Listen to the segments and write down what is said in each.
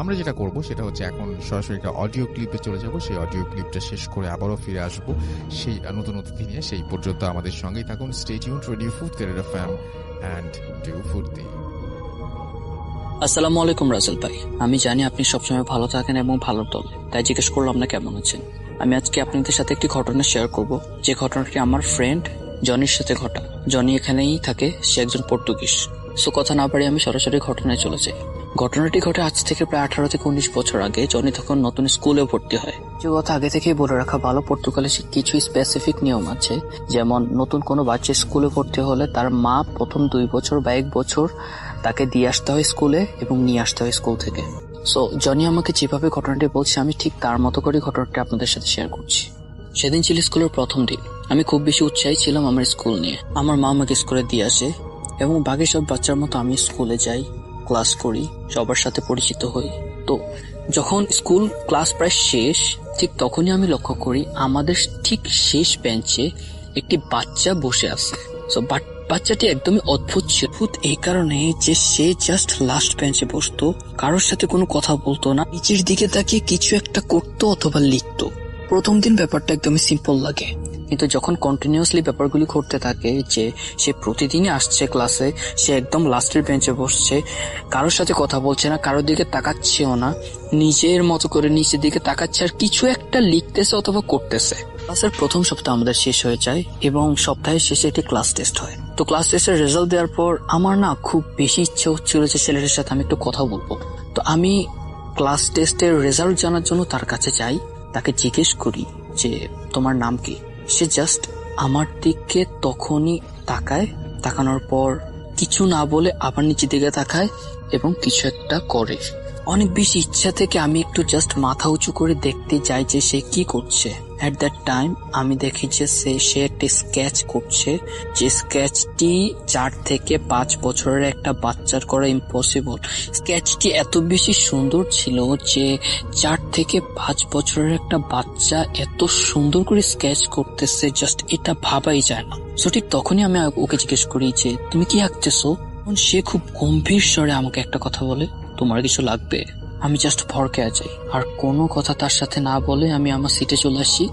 আমরা যেটা করব সেটা হচ্ছে এখন সরাসরি একটা অডিও ক্লিপে চলে যাব। সেই অডিও ক্লিপটা শেষ করে আবারও ফিরে আসব সেই নতুন অতিথি নিয়ে। সেই পর্যন্ত আমাদের সঙ্গেই থাকুন। Stay tuned, radio food carrier FM and do foodie. আসসালামু আলাইকুম রাসেল ভাই, আমি জানি আপনি সবসময় ভালো থাকেন এবং ভালো দল, তাই জিজ্ঞেস করলাম না কেমন আছেন। আমি আজকে আপনাদের সাথে একটি ঘটনা শেয়ার করব, যে ঘটনাটি আমার ফ্রেন্ড জনির সাথে ঘটা। জনি এখানেই থাকে, সে একজন পর্তুগিজ। সো কথা না বাড়িয়ে আমি সরাসরি ঘটনায় চলে যাই। ঘটনাটি ঘটে আজ থেকে প্রায় 18 থেকে 19 বছর আগে। জনি তখন নতুন স্কুলে ভর্তি হয়। যে কথা আগে থেকেই বলে রাখা ভালো, পর্তুগালে কিছু স্পেসিফিক নিয়ম আছে। যেমন নতুন কোনো বাচ্চা স্কুলে ভর্তি হলে তার মা প্রথম 2 বছর বা 1 বছর তাকে দিয়ে আসতে হয় স্কুলে এবং নিয়ে আসতে হয় স্কুল থেকে। সো জনি আমাকে যেভাবে ঘটনাটি বলছে, আমি ঠিক তার মতো করে ঘটনাটি আপনাদের সাথে শেয়ার করছি। সেদিন ছিল স্কুলের প্রথম দিন। আমি খুব বেশি উৎসাহী ছিলাম আমার স্কুল নিয়ে। আমার মা আমাকে স্কুলে দিয়ে আসে এবং বাকি সব বাচ্চার মতো আমি স্কুলে যাই, ক্লাস করি, সবার সাথে পরিচিত হই। তো যখন স্কুল ক্লাস প্রায় শেষ, ঠিক তখনই আমি লক্ষ্য করি আমাদের ঠিক শেষ বেঞ্চে একটি বাচ্চা বসে আছে। সো বাচ্চাটি একদমই অদ্ভুত ছিল। অদ্ভুত এই কারণে যে সে জাস্ট লাস্ট বেঞ্চে বসতো, কারোর সাথে কোনো কথা বলতো না, নিচের দিকে তাকিয়ে কিছু একটা করতো অথবা লিখতো। প্রথম দিন ব্যাপারটা একদমই সিম্পল লাগে, কিন্তু যখন কন্টিনিউয়াসলি ব্যাপারগুলি ঘটতে থাকে, যে সে প্রতিদিনই আসছে ক্লাসে, সে একদম লাস্টের বেঞ্চে বসছে, কারোর সাথে কথা বলছে না, কারোর দিকে তাকাচ্ছেও না, নিজের মতো করে নিচের দিকে তাকাচ্ছে আর কিছু একটা লিখতেছে অথবা করতেছে। ক্লাসের প্রথম সপ্তাহ আমাদের শেষ হয়ে যায় এবং সপ্তাহের শেষে একটি ক্লাস টেস্ট হয়। তো ক্লাস টেস্টের রেজাল্ট দেওয়ার পর আমার না খুব বেশি ইচ্ছে হচ্ছিল যে ছেলেটার সাথে আমি একটু কথা বলবো। তো আমি ক্লাস টেস্টের রেজাল্ট জানার জন্য তার কাছে যাই, তাকে জিজ্ঞেস করি যে তোমার নাম কি। সে জাস্ট আমার দিকে তখনই তাকায়, তাকানোর পর কিছু না বলে আবার নিচের দিকে তাকায় এবং কিছু একটা করে। অনেক বেশি ইচ্ছা থেকে আমি একটু জাস্ট মাথা উঁচু করে দেখতে যাই যে সে কি করছে। এট দ্যাট টাইম আমি দেখি যে সে একটি স্কেচ করছে, যে স্কেচটি 4 থেকে 5 বছরের একটা বাচ্চার করা ইম্পসিবল। স্কেচটি এত বেশি সুন্দর ছিল যে 4 থেকে 5 বছরের একটা বাচ্চা এত সুন্দর করে স্কেচ করতেছে, জাস্ট এটা ভাবাই যায় না। সো ঠিক তখনই আমি ওকে জিজ্ঞেস করি যে তুমি কি আঁকতেছো। সে খুব গম্ভীর স্বরে আমাকে একটা কথা বলে, তোমার কিছু লাগবে। আমি জাস্ট ভরকে যাই আর কোনো কথা তার সাথে না বলে আমি আমার সিটে চলে আসি,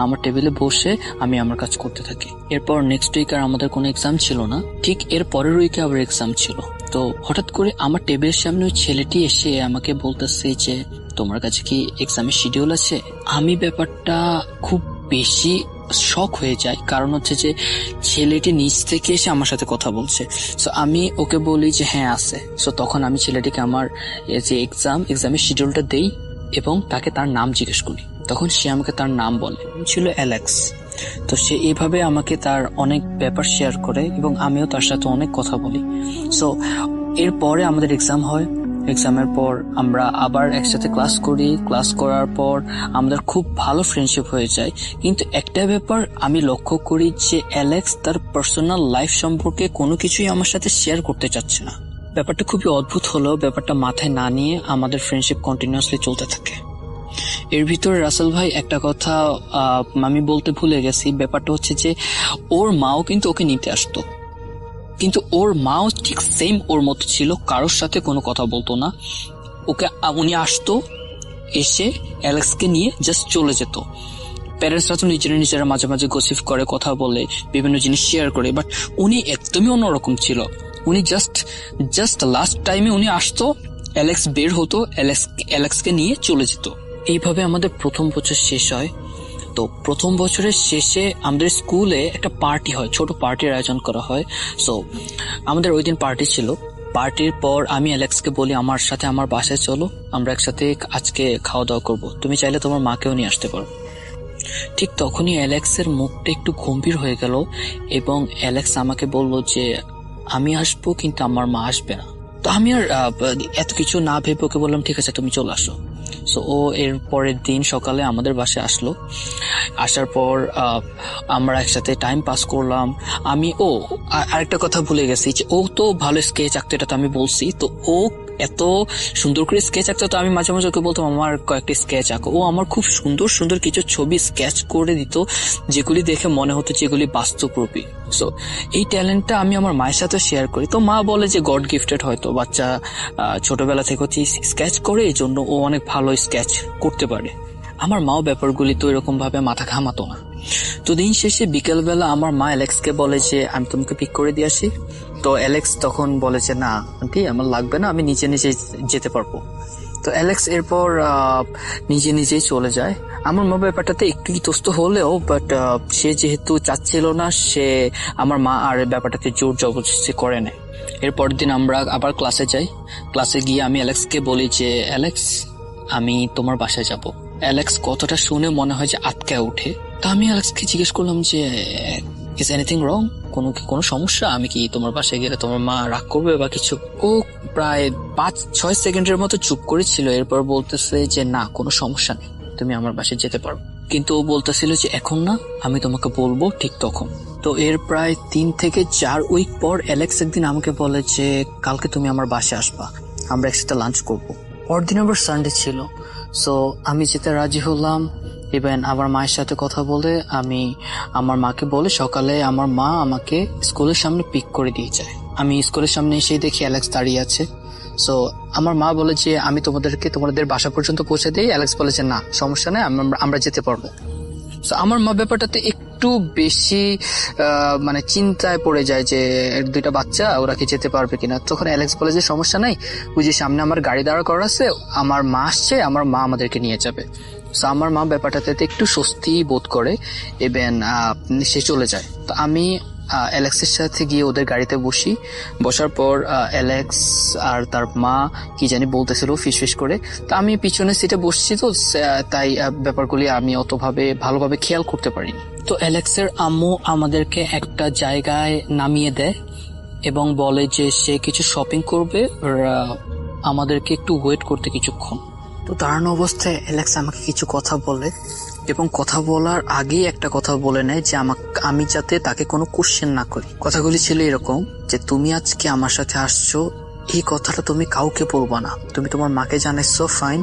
আমার টেবিলে বসে আমি আমার কাজ করতে থাকি। এরপর নেক্সট উইক আর আমাদের কোনো এক্সাম ছিল না, ঠিক এর পরের উইকে আবার এক্সাম ছিল। তো হঠাৎ করে আমার টেবিলের সামনে ওই ছেলেটি এসে আমাকে বলতেছে যে তোমার কাছে কি এক্সামের শিডিউল আছে। আমি ব্যাপারটা খুব বেশি শক হয়ে যায়, কারণ হচ্ছে যে ছেলেটি নিচ থেকে এসে আমার সাথে কথা বলছে। সো আমি ওকে বলি যে হ্যাঁ আছে। সো তখন আমি ছেলেটিকে আমার যে এক্সামের শিডিউলটা দেই এবং তাকে তার নাম জিজ্ঞেস করি। তখন সে আমাকে তার নাম বলে, ছিল অ্যালেক্স। তো সে এইভাবে আমাকে তার অনেক ব্যাপার শেয়ার করে এবং আমিও তার সাথে অনেক কথা বলি। সো এরপরে আমাদের এক্সাম হয়। এক্সামের পর আমরা আবার একসাথে ক্লাস করি। ক্লাস করার পর আমাদের খুব ভালো ফ্রেন্ডশিপ হয়ে যায়। কিন্তু একটা ব্যাপার আমি লক্ষ্য করি যে অ্যালেক্স তার পার্সোনাল লাইফ সম্পর্কে কোনো কিছুই আমার সাথে শেয়ার করতে চাচ্ছে না। ব্যাপারটা খুবই অদ্ভুত হলো, ব্যাপারটা মাথায় না নিয়ে আমাদের ফ্রেন্ডশিপ কন্টিনিউয়াসলি চলতে থাকে। এর ভিতরে রাসেল ভাই একটা কথা আমি বলতে ভুলে গেছি, ব্যাপারটা হচ্ছে যে ওর মাও কিন্তু ওকে নিতে আসতো, কিন্তু ওর মাও ঠিক সেম ওর মতো ছিল, কারোর সাথে কোনো কথা বলতো না। উনি আসতো, এসে অ্যালেক্সকে নিয়ে জাস্ট চলে যেত। প্যারেন্টসরা তো নিজেরা মাঝে মাঝে গসিপ করে, কথা বলে, বিভিন্ন জিনিস শেয়ার করে, বাট উনি একদমই অন্যরকম ছিল। উনি জাস্ট লাস্ট টাইমে উনি আসতো, অ্যালেক্স বের হতো, অ্যালেক্সকে নিয়ে চলে যেত। এইভাবে আমাদের প্রথম বছর শেষ হয়। তো প্রথম বছরের শেষে আমাদের স্কুলে একটা পার্টি হয়, ছোট পার্টির আয়োজন করা হয়। সো আমাদের ওই দিন পার্টি ছিল। পার্টির পর আমি অ্যালেক্সকে বলি আমার সাথে আমার বাসায় চলো, আমরা একসাথে আজকে খাওয়া দাওয়া করবো, তুমি চাইলে তোমার মাকেও নিয়ে আসতে পারো। ঠিক তখনই অ্যালেক্সের মুখটা একটু গম্ভীর হয়ে গেল এবং অ্যালেক্স আমাকে বলল যে আমি আসবো কিন্তু আমার মা আসবে না। তো আমি আর এত কিছু না ভেবে ওকে বললাম ঠিক আছে তুমি চলে আসো। সো ও এর পরের দিন সকালে আমাদের বাসায় আসলো। আসার পর আমরা একসাথে টাইম পাস করলাম। আরেকটা কথা ভুলে গেছি যে ও তো ভালো স্কেচ আঁকতো, এটা তো আমি বলছি। তো ও এত সুন্দর করে স্কেচ আঁকতো। তো আমি মাঝে মাঝে ওকে বলতাম আমার কয়েকটি স্কেচ আঁকো। ও আমার খুব সুন্দর সুন্দর কিছু ছবি স্কেচ করে দিত, যেগুলি দেখে মনে হতো যেগুলি বাস্তবরূপী। সো এই ট্যালেন্টটা আমি আমার মায়ের সাথে শেয়ার করি। তো মা বলে যে গড গিফটেড, হয়তো বাচ্চা ছোটবেলা থেকে হচ্ছে স্কেচ করে, এই জন্য ও অনেক ভালো স্কেচ করতে পারে। আমার মাও ব্যাপারগুলি তো এরকম ভাবে মাথা ঘামাতো না। তো দিন শেষে বিকেলবেলা আমার মা অ্যালেক্সকে বলে যে আমি তোমাকে পিক করে দিয়ে আসি। তো অ্যালেক্স তখন বলে যে না আন্টি, আমার লাগবে না, আমি নিজে নিজে যেতে পারবো। তো অ্যালেক্স এরপর নিজে নিজেই চলে যায়। আমার মা ব্যাপারটাতে একটু ইতস্ত হলেও বাট সে যেহেতু চাচ্ছিল না, সে আমার মা আর ব্যাপারটাতে জোর জবরদস্তি করে নেয়। এরপর দিন আমরা আবার ক্লাসে যাই। ক্লাসে গিয়ে আমি অ্যালেক্সকে বলি যে অ্যালেক্স, আমি তোমার বাসায় যাব। অ্যালেক্স কথাটা শুনে মনে হয় যে আটকায় ওঠে। তো আমি অ্যালেক্সকে জিজ্ঞেস করলাম যে ইজ এনিথিং রং, কোনো সমস্যা, আমি কি তোমার বাসায় গেলে তোমার মা রাগ করবে বা কিছু? ও প্রায় 5-6 সেকেন্ডের মতো চুপ করেছিল। এরপর বলতেছে যে না, কোনো সমস্যা নেই, তুমি আমার বাসায় যেতে পারো। কিন্তু ও বলতেছিল যে এখন না, আমি তোমাকে বলবো ঠিক তখন। তো এর প্রায় 3 থেকে 4 উইক পর অ্যালেক্স একদিন আমাকে বলে যে কালকে তুমি আমার বাসায় আসবা, আমরা একসাথে লাঞ্চ করবো। পরদিন আবার সানডে ছিল। সো আমি যেতে রাজি হলাম। ইভেন আমার মায়ের সাথে কথা বলে আমি আমার মাকে বলে সকালে আমার মা আমাকে স্কুলের সামনে পিক করে দিয়ে যায়। আমি স্কুলের সামনে এসে দেখি অ্যালেক্স দাঁড়িয়ে আছে। সো আমার মা বলে যে আমি তোমাদের বাসা পর্যন্ত পৌঁছে দিই। অ্যালেক্স বলে যে না, সমস্যা নেই, আমরা যেতে পারবো। সো আমার মা ব্যাপারটাতে একটু বেশি মানে চিন্তায় পড়ে যায় যে 2টা বাচ্চা, ওরা কি যেতে পারবে কিনা। তখন অ্যালেক্স বলে যে সমস্যা নাই, ওই যে সামনে আমার গাড়ি দাঁড়া করা আছে, আমার মা আসছে, আমার মা আমাদেরকে নিয়ে যাবে। সো আমার মা ব্যাপারটাতে একটু স্বস্তি বোধ করে, ইভেন সে চলে যায়। তো আমি অ্যালেক্সের সাথে গিয়ে ওদের গাড়িতে বসার পর অ্যালেক্স আর তার মা কি জানি বলতেছিল ফিসফিস করে। তো আমি পিছনের সিটে বসছি, তো তাই ব্যাপারগুলি আমি ভালোভাবে খেয়াল করতে পারিনি। তো অ্যালেক্সের আম্মু আমাদেরকে একটা জায়গায় নামিয়ে দেয় এবং বলে যে সে কিছু শপিং করবে, আমাদেরকে একটু ওয়েট করতে কিছুক্ষণ। তো দাঁড়ানো অবস্থায় অ্যালেক্স আমাকে কিছু কথা বলে এবং কথা বলার আগেই একটা কথা বলে নেয় যে আমি যাতে তাকে কোনো কোশ্চেন না করি। কথাগুলি ছিল এরকম যে তুমি আজকে আমার সাথে আসছো, এই কথাটা তুমি কাউকে বলবা না, তুমি তোমার মাকে জানাইছো, ফাইন,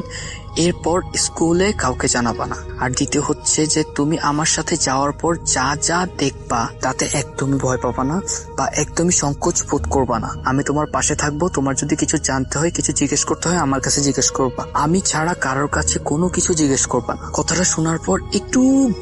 এরপর স্কুলে কাউকে জানাবা না। আর দ্বিতীয় হচ্ছে যে তুমি আমার সাথে যাওয়ার পর যা যা দেখবা তাতে একদমই ভয় পাবা না বা একদমই সংকোচ বোধ করবা না। আমি তোমার পাশে থাকবো, তোমার যদি কিছু জানতে হয়, কিছু জিজ্ঞেস করতে হয়, আমার কাছে জিজ্ঞেস করবা, আমি ছাড়া কারোর কাছে কোনো কিছু জিজ্ঞেস করবা না। কথাটা শোনার পর একটু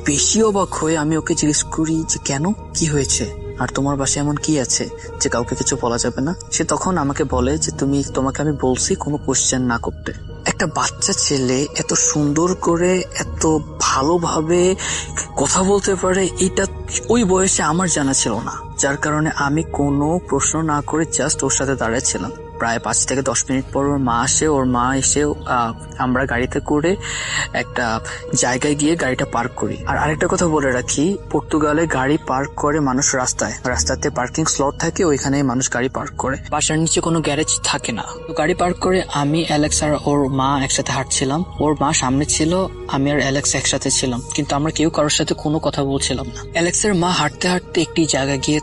বেশি অবাক হয়ে আমি ওকে জিজ্ঞেস করি যে কেন, কি হয়েছে, আর তোমার বাসায় এমন কি আছে যে কাউকে কিছু বলা যাবে না? সে তখন আমাকে বলে যে তোমাকে আমি বলছি কোনো কোশ্চেন না করতে। একটা বাচ্চা ছেলে এত সুন্দর করে এত ভালোভাবে কথা বলতে পারে, এটা ওই বয়সে আমার জানা ছিল না, যার কারণে আমি কোনো প্রশ্ন না করে জাস্ট ওর সাথে দাঁড়িয়েছিলাম। প্রায় 5 থেকে 10 মিনিট পর ওর মা এসে আমরা গাড়িতে করে একটা জায়গায় গিয়ে গাড়িটা পার্ক করি। আর আরেকটা কথা বলে রাখি, পর্তুগালে গাড়ি পার্ক করে মানুষ রাস্তাতে পার্কিং স্লট থাকে, ওইখানে মানুষ গাড়ি পার্ক করে, বাসার নিচে কোনো গ্যারেজ থাকে না। তো গাড়ি পার্ক করে আমি, অ্যালেক্স আর ওর মা একসাথে হাঁটছিলাম। ওর মা সামনে ছিল, আমি আর অ্যালেক্স একসাথে ছিলাম, কিন্তু আমরা কেউ কারোর সাথে কোনো কথা বলছিলাম না। অ্যালেক্সের মা হাঁটতে হাঁটতে একটি জায়গায় গিয়ে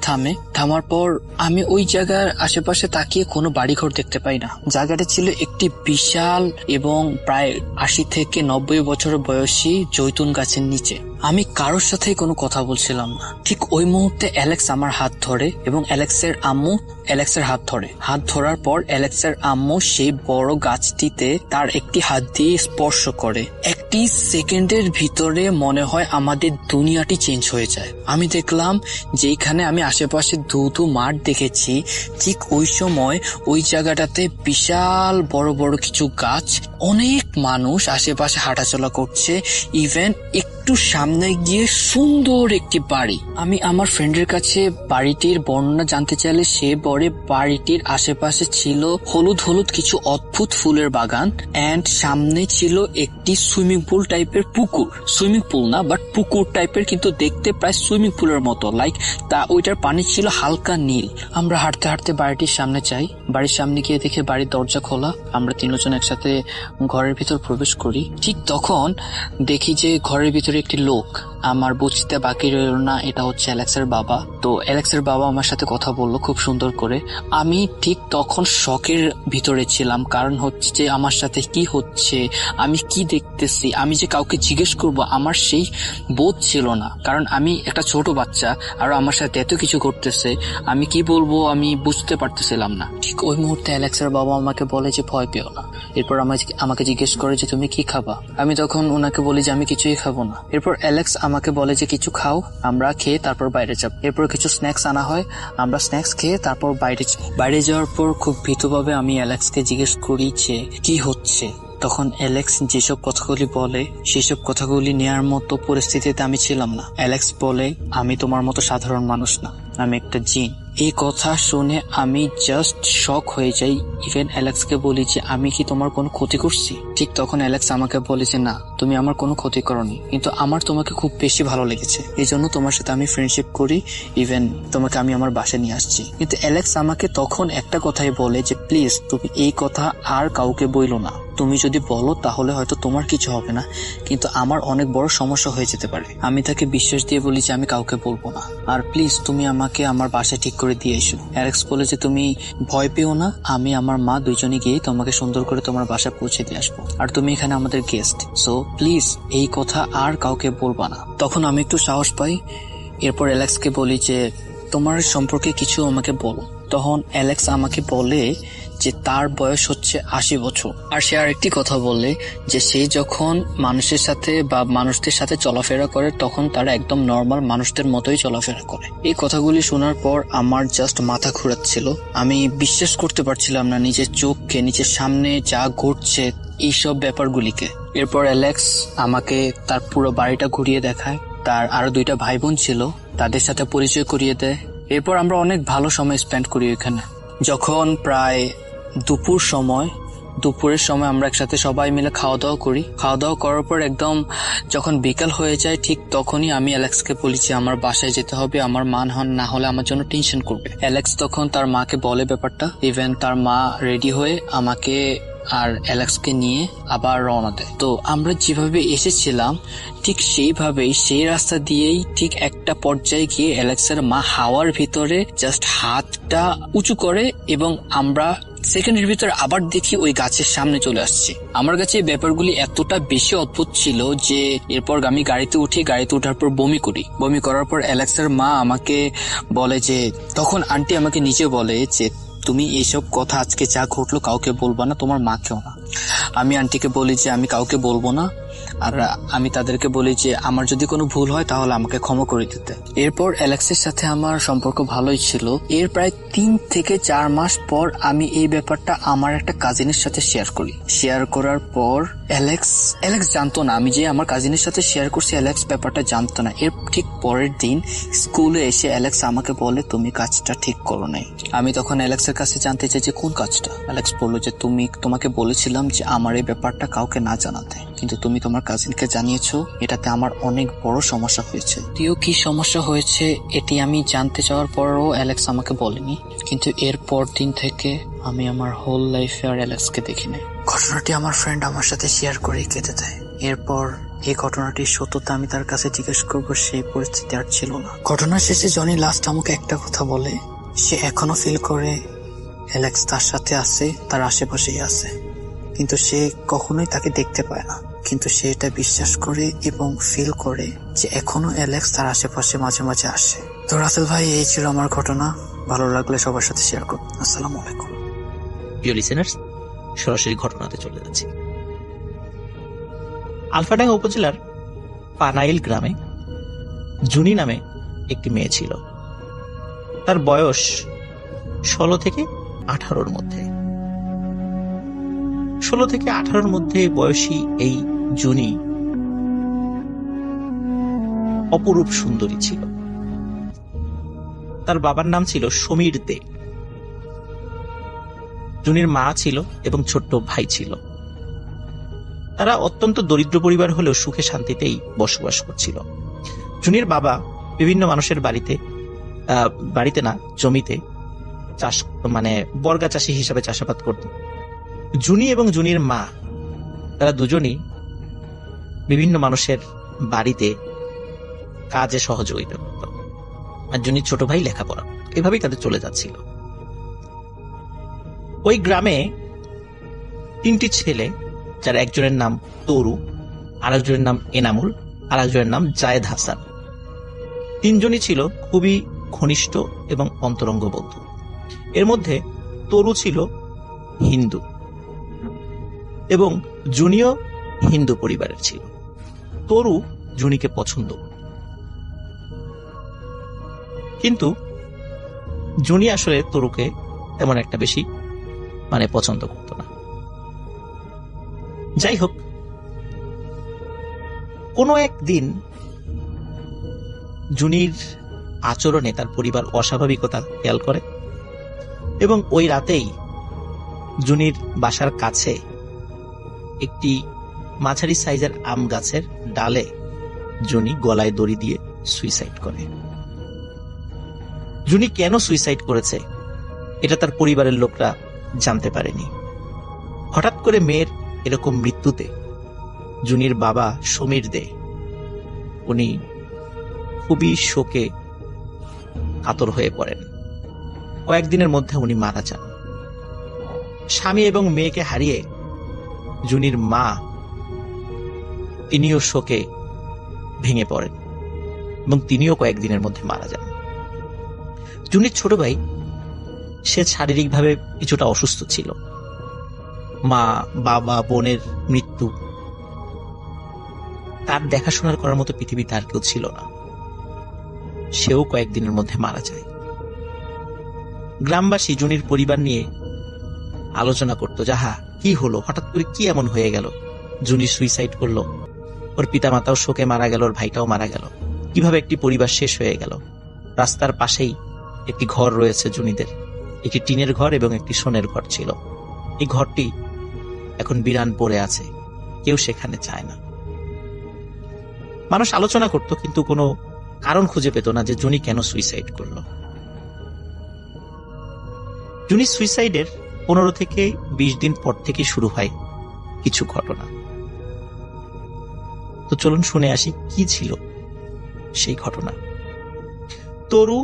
থামার পর আমি ওই জায়গার আশেপাশে তাকিয়ে কোনো বাড়িঘর দেখতে পাই না। জায়গাটা ছিল একটি বিশাল এবং প্রায় 80 থেকে 90 বছরের বয়সী জৈতুন গাছের নিচে। আমি কারোর সাথে কোনো কথা বলছিলাম না। ঠিক ওই মুহূর্তে অ্যালেক্স আমার হাত ধরে এবং অ্যালেক্সের আম্মু অ্যালেক্সের হাত ধরে। হাত ধরার পর অ্যালেক্সের আম্মু সেই বড় গাছটিতে তার একটি হাত দিয়ে স্পর্শ করে। একটি সেকেন্ডের ভিতরে মনে হয় আমাদের দুনিয়াটি চেঞ্জ হয়ে যায়। আমি দেখলাম যেখানে আমি আশেপাশে ধুধু মাঠ দেখেছি, ঠিক ওই সময় ওই জায়গাটাতে বিশাল বড় বড় কিছু গাছ, অনেক মানুষ আশেপাশে হাঁটাচলা করছে। ইভেন একটু সামনে গিয়ে সুন্দর একটি বাড়ি। আমি আমার ফ্রেন্ডের কাছে বাড়িটির বর্ণনা জানতে চাইলে সে বলে বাড়িটির আশেপাশে ছিল হলুদ হলুদ কিছু অদ্ভুত ফুলের বাগান এন্ড সামনে ছিল একটি সুইমিং পুল টাইপের পুকুর। সুইমিং পুল না, বাট পুকুর টাইপের, কিন্তু দেখতে প্রায় সুইমিং পুলের মতো, লাইক ওইটার পানি ছিল হালকা নীল। আমরা হাঁটতে হাঁটতে বাড়িটির সামনে যাই। বাড়ির সামনে গিয়ে দেখে বাড়ির দরজা খোলা। আমরা 3 জন একসাথে ঘরের ভিতর প্রবেশ করি। ঠিক তখন দেখি যে ঘরের ভিতরে একটি লোক আমার বুঝতে বাকি রইল না এটা হচ্ছে অ্যালেক্সের বাবা। তো অ্যালেক্সের বাবা আমার সাথে কথা বললো খুব সুন্দর করে। আমি ঠিক তখন শকের ভিতরে ছিলাম, কারণ হচ্ছে যে আমার সাথে কি হচ্ছে, আমি কি দেখতেছি, আমি যে কাউকে জিজ্ঞেস করব আমার সেই বোধ ছিল না, কারণ আমি একটা ছোট বাচ্চা আর আমার সাথে এত কিছু ঘটতেছে, আমি কি বলবো আমি বুঝতে পারতেছিলাম না। ঠিক ওই মুহূর্তে অ্যালেক্সের বাবা আমাকে বলে যে ভয় পেও না। এরপর আমাকে জিজ্ঞেস করে যে তুমি কি খাবা। আমি তখন ওনাকে বলি যে আমি কিছুই খাবো না। এরপর অ্যালেক্স আমাকে বলে যে কিছু খাও, আমরা খেয়ে তারপর বাইরে যাব। এরপর কিছু স্ন্যাক্স আনা হয়, আমরা স্ন্যাক্স খেয়ে তারপর বাইরে যাওয়ার পর খুব ভীতভাবে আমি অ্যালেক্সকে জিজ্ঞেস করি যে কি হচ্ছে। তখন অ্যালেক্স যেসব কথাগুলি বলে সেসব কথাগুলি নেয়ার মতো পরিস্থিতিতে আমি ছিলাম না। অ্যালেক্স বলে আমি তোমার মতো সাধারণ মানুষ না, আমি একটা জিন। এই কথা শুনে আমি জাস্ট শক হয়ে যাই। ইভেন অ্যালেক্সকে বলি যে আমি কি তোমার কোনো ক্ষতি করছি। ঠিক তখন অ্যালেক্স আমাকে বলে যে না, তুমি আমার কোনো ক্ষতি করনি, কিন্তু আমার তোমাকে খুব বেশি ভালো লেগেছে, এই জন্য তোমার সাথে আমি ফ্রেন্ডশিপ করি, ইভেন তোমাকে আমি আমার বাসায় নিয়ে আসছি। কিন্তু অ্যালেক্স আমাকে তখন একটা কথাই বলে যে প্লিজ তুমি এই কথা আর কাউকে বইলো না, তুমি যদি বলো তাহলে হয়তো তোমার কিছু হবে না, কিন্তু আমার অনেক বড় সমস্যা হয়ে যেতে পারে। আমি তাকে বিশ্বাস দিয়ে বলি যে আমি কাউকে বলবো না, আর প্লিজ তুমি আমাকে আমার বাসায় ঠিক করে দিয়ে এসো। অ্যালেক্স বলে যে তুমি ভয় পেও না, আমি আমার মা দুইজনে গিয়ে তোমাকে সুন্দর করে তোমার বাসায় পৌঁছে দিয়ে আসবো, আর তুমি এখানে আমাদের গেস্ট, সো প্লিজ এই কথা আর কাউকে বলবা না। তখন আমি একটু সাহস পাই। এরপর অ্যালেক্সকে বলি যে তোমার সম্পর্কে কিছু আমাকে বলো। তখন অ্যালেক্স আমাকে বলে যে তার বয়স হচ্ছে 80 বছর, আর সে আরেকটি কথা বলে যে সে যখন মানুষের সাথে বা মানুষদের সাথে চলাফেরা করে তখন তারা একদম নর্মাল মানুষদের মতোই চলাফেরা করে। এই কথাগুলি শোনার পর আমার জাস্ট মাথা ঘুরাচ্ছিল, আমি বিশ্বাস করতে পারছিলাম না নিজের চোখকে, নিজের সামনে যা ঘটছে এইসব ব্যাপারগুলিকে। এরপর অ্যালেক্স আমাকে তার পুরো বাড়িটা ঘুরিয়ে দেখায়, তার আরো 2টা ভাই বোন ছিল তাদের সাথে পরিচয় করিয়ে দেয়। এরপর আমরা অনেক ভালো সময় স্পেন্ড করি এখানে। যখন প্রায় দুপুরের সময় আমরা একসাথে সবাই মিলে খাওয়া দাওয়া করি। খাওয়া দাওয়া করার পর একদম যখন বিকাল হয়ে যায় ঠিক তখনই আমি অ্যালেক্সকে বলি যে আমার বাসায় যেতে হবে, আমার মা না হলে আমার জন্য টেনশন করবে। অ্যালেক্স তখন তার মাকে বলে ব্যাপারটা, ইভেন তার মা রেডি হয়ে আমাকে আর অ্যালেক্সকে নিয়ে আবার রওনা দেয়। তো আমরা যেভাবে এসেছিলাম ঠিক সেইভাবেই সেই রাস্তা দিয়েই ঠিক একটা পর্যায়ে গিয়ে অ্যালেক্সের মা হাওয়ার ভিতরে জাস্ট হাতটা উঁচু করে এবং আমরা সেকেন্ডের ভিতরে আবার দেখি ওই গাছের সামনে চলে আসছে। আমার কাছে এই ব্যাপারগুলি এতটা বেশি অদ্ভুত ছিল যে এরপর আমি গাড়িতে ওঠার পর বমি করার পর অ্যালেক্সের মা আমাকে বলে যে, তখন আন্টি আমাকে নিচে বলে যে তুমি এইসব কথা আজকে যা ঘটলো কাউকে বলবা না, তোমার মাকেও না। আমি আন্টিকে বলি যে আমি কাউকে বলবো না, আর আমি তাদেরকে বলি যে আমার যদি কোনো ভুল হয় তাহলে আমাকে ক্ষমা করে দিতে। এরপর অ্যালেক্সের সাথে আমার সম্পর্ক ভালোই ছিল। এর প্রায় 3 থেকে 4 মাস পর আমি এই ব্যাপারটা আমার একটা কাজিনের সাথে শেয়ার করার পর অ্যালেক্স জানতো না আমি যে আমার কাজিনের সাথে শেয়ার করছি, অ্যালেক্স ব্যাপারটা জানতো না। এর ঠিক পরের দিন স্কুলে এসে অ্যালেক্স আমাকে বলে তুমি কাজটা ঠিক করো নাই। আমি তখন অ্যালেক্সের কাছে জানতে চাই যে কোন কাজটা। অ্যালেক্স বললো যে তোমাকে বলেছিলাম যে আমার এই ব্যাপারটা কাউকে না জানাতে, কিন্তু তুমি তোমার কাজিনকে জানিয়েছো, এটাতে আমার অনেক বড় সমস্যা হয়েছে। কি সমস্যা হয়েছে এটি আমি জানতে চাওয়ার পরও অ্যালেক্স আমাকে বলেনি, কিন্তু এর পর দিন থেকে আমি আমার হোল লাইফে আর অ্যালেক্সকে দেখিনি। ঘটনাটি আমার ফ্রেন্ড আমার সাথে শেয়ার করে কেঁদে দেয়। এরপর এই ঘটনাটির সত্যতা আমি তার কাছে জিজ্ঞেস করবো, সেই পরিস্থিতি আর ছিল না। ঘটনার শেষে জনি লাস্ট আমাকে একটা কথা বলে, সে এখনো ফিল করে অ্যালেক্স তার সাথে আছে, তার আশেপাশেই আছে, কিন্তু সে কখনোই তাকে দেখতে পায় না। কিন্তু সে এটা বিশ্বাস করে এবং ফিল করে যে এখনো অ্যালেক্স তার আশেপাশে মাঝে মাঝে আসে। তো রাসেল ভাই, এই ছিল আমার ঘটনা। ভালো লাগলে সবার সাথে শেয়ার করুন। আসসালামু আলাইকুম। প্রিয় লিসেনার্স, সরাসরি ঘটনাতে চলে যাচ্ছি। আলফাডাঙ্গা উপজেলার পানাইল গ্রামে জুনি নামে একটি মেয়ে ছিল। তার বয়স 16 থেকে 18-র মধ্যে। 16 থেকে 18-র মধ্যে বয়সী এই জুনি অপরূপ সুন্দরী ছিল। তার বাবার নাম ছিল সমীর দে। জুনির মা ছিল এবং ছোট্ট ভাই ছিল। তারা অত্যন্ত দরিদ্র পরিবার হলেও সুখে শান্তিতেই বসবাস করছিল। জুনির বাবা বিভিন্ন মানুষের বাড়িতে না, জমিতে চাষ, মানে বর্গা চাষী হিসাবে চাষাবাদ করতেন। জুনি এবং জুনির মা তারা দুজনই বিভিন্ন মানুষের বাড়িতে বিভিন্ন কাজে যেতেন। জুনির বাবা বিভিন্ন মানুষের বাড়িতে কাজ করতেন। জুনির মা তারা দুজনই বিভিন্ন মানুষের বাড়িতে বিভিন্ন কাজে যেতেন। জুনির মা তারা দুজনই বিভিন্ন মানুষের বাড়িতে কাজ করতেন। জুনির মা তারা দুজনই বিভিন্ন মানুষের বাড়িতে বিভিন্ন কাজে সহযোগিতা করত, আর জুনির ছোট ভাই লেখাপড়া। এভাবেই তাদের চলে যাচ্ছিল। ওই গ্রামে 3টি ছেলে, যার একজনের নাম তরু, আরেকজনের নাম এনামুল, আর একজনের নাম জায়েদ হাসান। 3জনই ছিল খুবই ঘনিষ্ঠ এবং অন্তরঙ্গ বন্ধু। এর মধ্যে তরু ছিল হিন্দু এবং জুনিও হিন্দু পরিবারের ছিল। তরু জুনিকে পছন্দ করত, কিন্তু জুনি আসলে তরুকে তেমন একটা বেশি পছন্দ করত না। যাই হোক, কোনো একদিন জুনির আচরণে তার পরিবার অস্বাভাবিকতা খেয়াল করে এবং ওই রাতেই জুনির বাসার কাছে একটি মাঝারি সাইজের আম গাছের ডালে জুনি গলায় দড়ি দিয়ে সুইসাইড করে। জুনি কেন সুইসাইড করেছে এটা তার পরিবারের লোকরা জানতে পারেনি। হঠাৎ করে মেয়ের এরকম মৃত্যুতে জুনির বাবা সমীর দে, উনি খুবই শোকে কাতর হয়ে পড়েন। কয়েকদিনের মধ্যে উনি মারা যান। স্বামী এবং মেয়েকে হারিয়ে জুনির মা, তিনিও শোকে ভেঙে পড়েন এবং তিনিও কয়েকদিনের মধ্যে মারা যান। জুনির ছোট ভাই, সে শারীরিকভাবে কিছুটা অসুস্থ ছিল। মা, বাবা, বোনের মৃত্যু, তার দেখাশোনার করার মতো পৃথিবীতে আর কেউ ছিল না। সেও কয়েকদিনের মধ্যে মারা যায়। গ্রামবাসী জুনির পরিবার নিয়ে আলোচনা করত, যাহা কি হলো, হঠাৎ করে কি এমন হয়ে গেল, জুনি সুইসাইড করলো, ওর পিতামাতাও শোকে মারা গেল, ওর ভাইটাও মারা গেল, কিভাবে একটি পরিবার শেষ হয়ে গেল। রাস্তার পাশেই একটি ঘর রয়েছে জুনিদের, একটি টিনের ঘর এবং একটি সোনের ঘর ছিল। এই ঘরটি এখন বিরান পড়ে আছে, কেউ সেখানে চায় না। মানুষ আলোচনা করত, কিন্তু কোনো কারণ খুঁজে পেত না যে জুনি কেন সুইসাইড করলো। জুনি সুইসাইডের 15 থেকে 20 দিন পর থেকে শুরু হয় কিছু ঘটনা। তো চলুন শুনে আসি কি ছিল সেই ঘটনা। তরু,